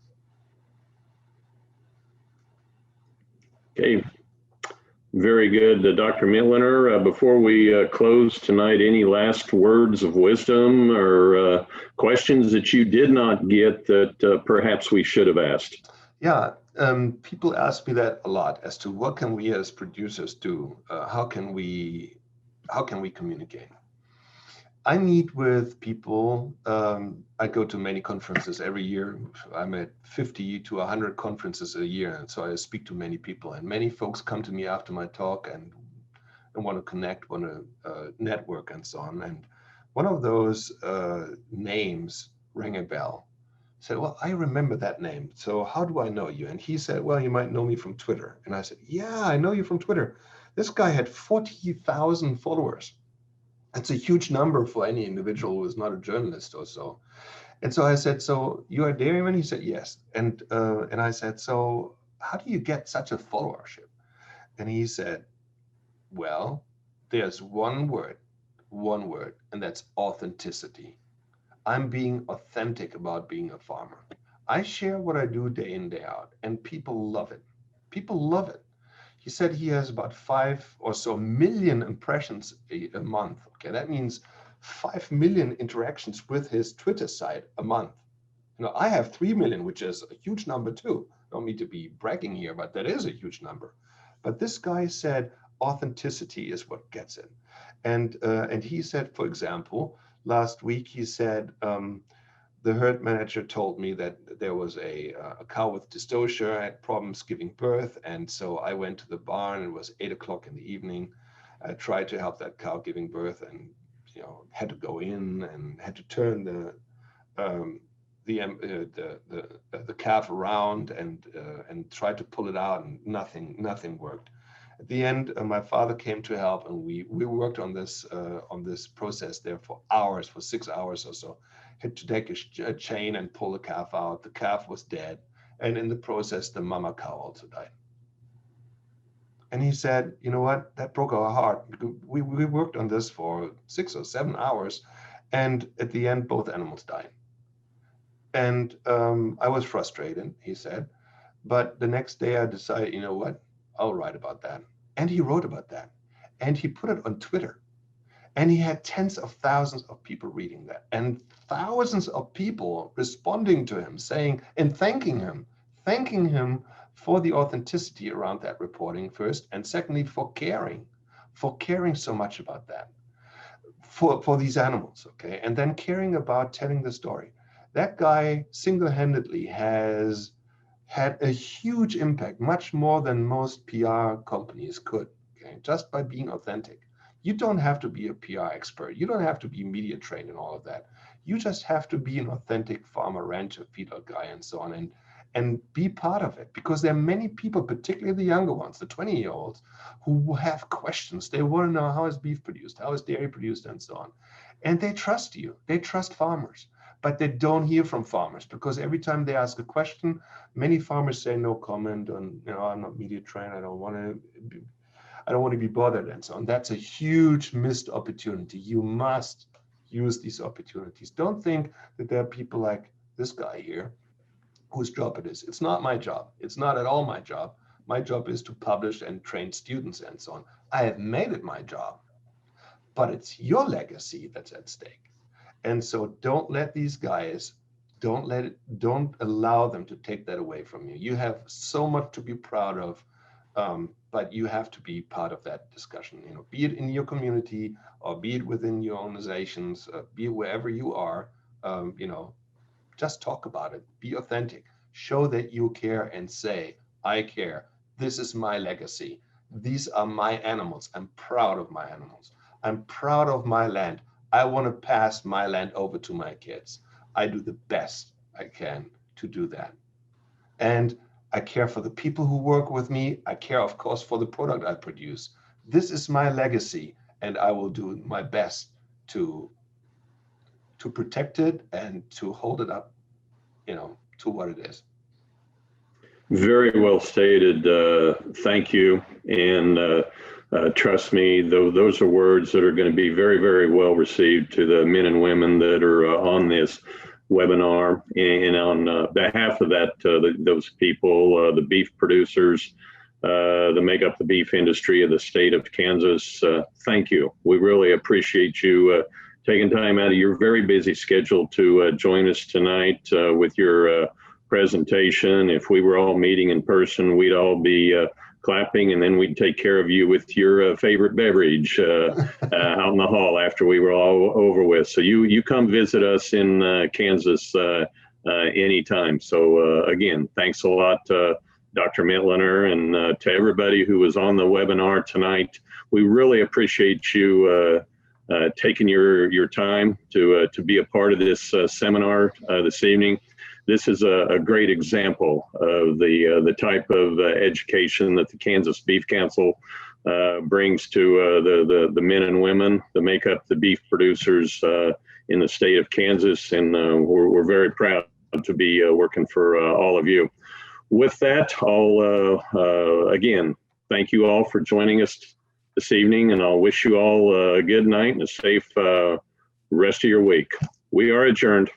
Okay, very good. Dr. Mittlener, before we close tonight, any last words of wisdom or questions that you did not get that perhaps we should have asked? Yeah, people ask me that a lot as to what can we as producers do? How can we communicate? I meet with people. I go to many conferences every year. I'm at 50 to 100 conferences a year, and so I speak to many people. And many folks come to me after my talk and want to connect, want to network, and so on. And one of those names rang a bell. Said, "Well, I remember that name. So how do I know you?" And he said, "Well, you might know me from Twitter." And I said, "Yeah, I know you from Twitter. This guy had 40,000 followers. That's a huge number for any individual who is not a journalist or so." And so I said, "So you are a dairyman?" He said, "Yes." And I said, "So how do you get such a followership?" And he said, "Well, there's one word, and that's authenticity. I'm being authentic about being a farmer. I share what I do day in, day out, and people love it. People love it." He said he has about 5 or so million impressions a month. Okay, that means 5 million interactions with his Twitter site a month. You know, I have 3 million, which is a huge number too. Don't mean to be bragging here, but that is a huge number. But this guy said authenticity is what gets it. And he said, for example, last week he said, the herd manager told me that there was a cow with dystocia, had problems giving birth. And so I went to the barn. It was 8 o'clock in the evening. I tried to help that cow giving birth, and, you know, had to go in and had to turn the calf around and try to pull it out, and nothing worked. At the end, my father came to help, and we worked on this process there for hours, for 6 hours or so. Had to take a chain and pull the calf out. The calf was dead, and in the process, the mama cow also died. And he said, "You know what? That broke our heart. We worked on this for 6 or 7 hours, and at the end, both animals died." And I was frustrated, he said. But the next day, I decided, you know what? I'll write about that. And he wrote about that, and he put it on Twitter. And he had tens of thousands of people reading that, and thousands of people responding to him, saying and thanking him for the authenticity around that reporting first, and secondly, for caring so much about that, for these animals, okay? And then caring about telling the story. That guy single-handedly has had a huge impact, much more than most PR companies could, okay? Just by being authentic. You don't have to be a PR expert. You don't have to be media trained and all of that. You just have to be an authentic farmer, rancher, feedlot guy, and so on, and be part of it. Because there are many people, particularly the younger ones, the 20-year-olds, who have questions. They want to know, how is beef produced? How is dairy produced? And so on. And they trust you. They trust farmers. But they don't hear from farmers, because every time they ask a question, many farmers say no comment on, you know, I'm not media trained. I don't want to be bothered, and so on. That's a huge missed opportunity. You must use these opportunities. Don't think that there are people like this guy here whose job it is. It's not my job. It's not at all my job. My job is to publish and train students and so on. I have made it my job, but it's your legacy that's at stake. And so don't let these guys, don't allow them to take that away from you. You have so much to be proud of. But you have to be part of that discussion, you know, be it in your community or be it within your organizations, be it wherever you are, you know, just talk about it, be authentic, show that you care and say, I care. This is my legacy. These are my animals. I'm proud of my animals. I'm proud of my land. I want to pass my land over to my kids. I do the best I can to do that. And I care for the people who work with me. I care, of course, for the product I produce. This is my legacy, and I will do my best to protect it and to hold it up, to what it is. Very well stated. Thank you. And trust me, those are words that are going to be very, very well received to the men and women that are on this webinar. And on behalf of those people, the beef producers that make up the beef industry of the state of Kansas, thank you. We really appreciate you taking time out of your very busy schedule to join us tonight with your presentation. If we were all meeting in person, we'd all be clapping, and then we'd take care of you with your favorite beverage out in the hall after we were all over with. So you come visit us in Kansas anytime. So again, thanks a lot, Dr. Mitloehner, and to everybody who was on the webinar tonight. We really appreciate you taking your time to be a part of this seminar this evening. This is a great example of the type of education that the Kansas Beef Council brings to the men and women that make up the beef producers in the state of Kansas, and we're very proud to be working for all of you. With that, I'll again thank you all for joining us this evening, and I'll wish you all a good night and a safe rest of your week. We are adjourned.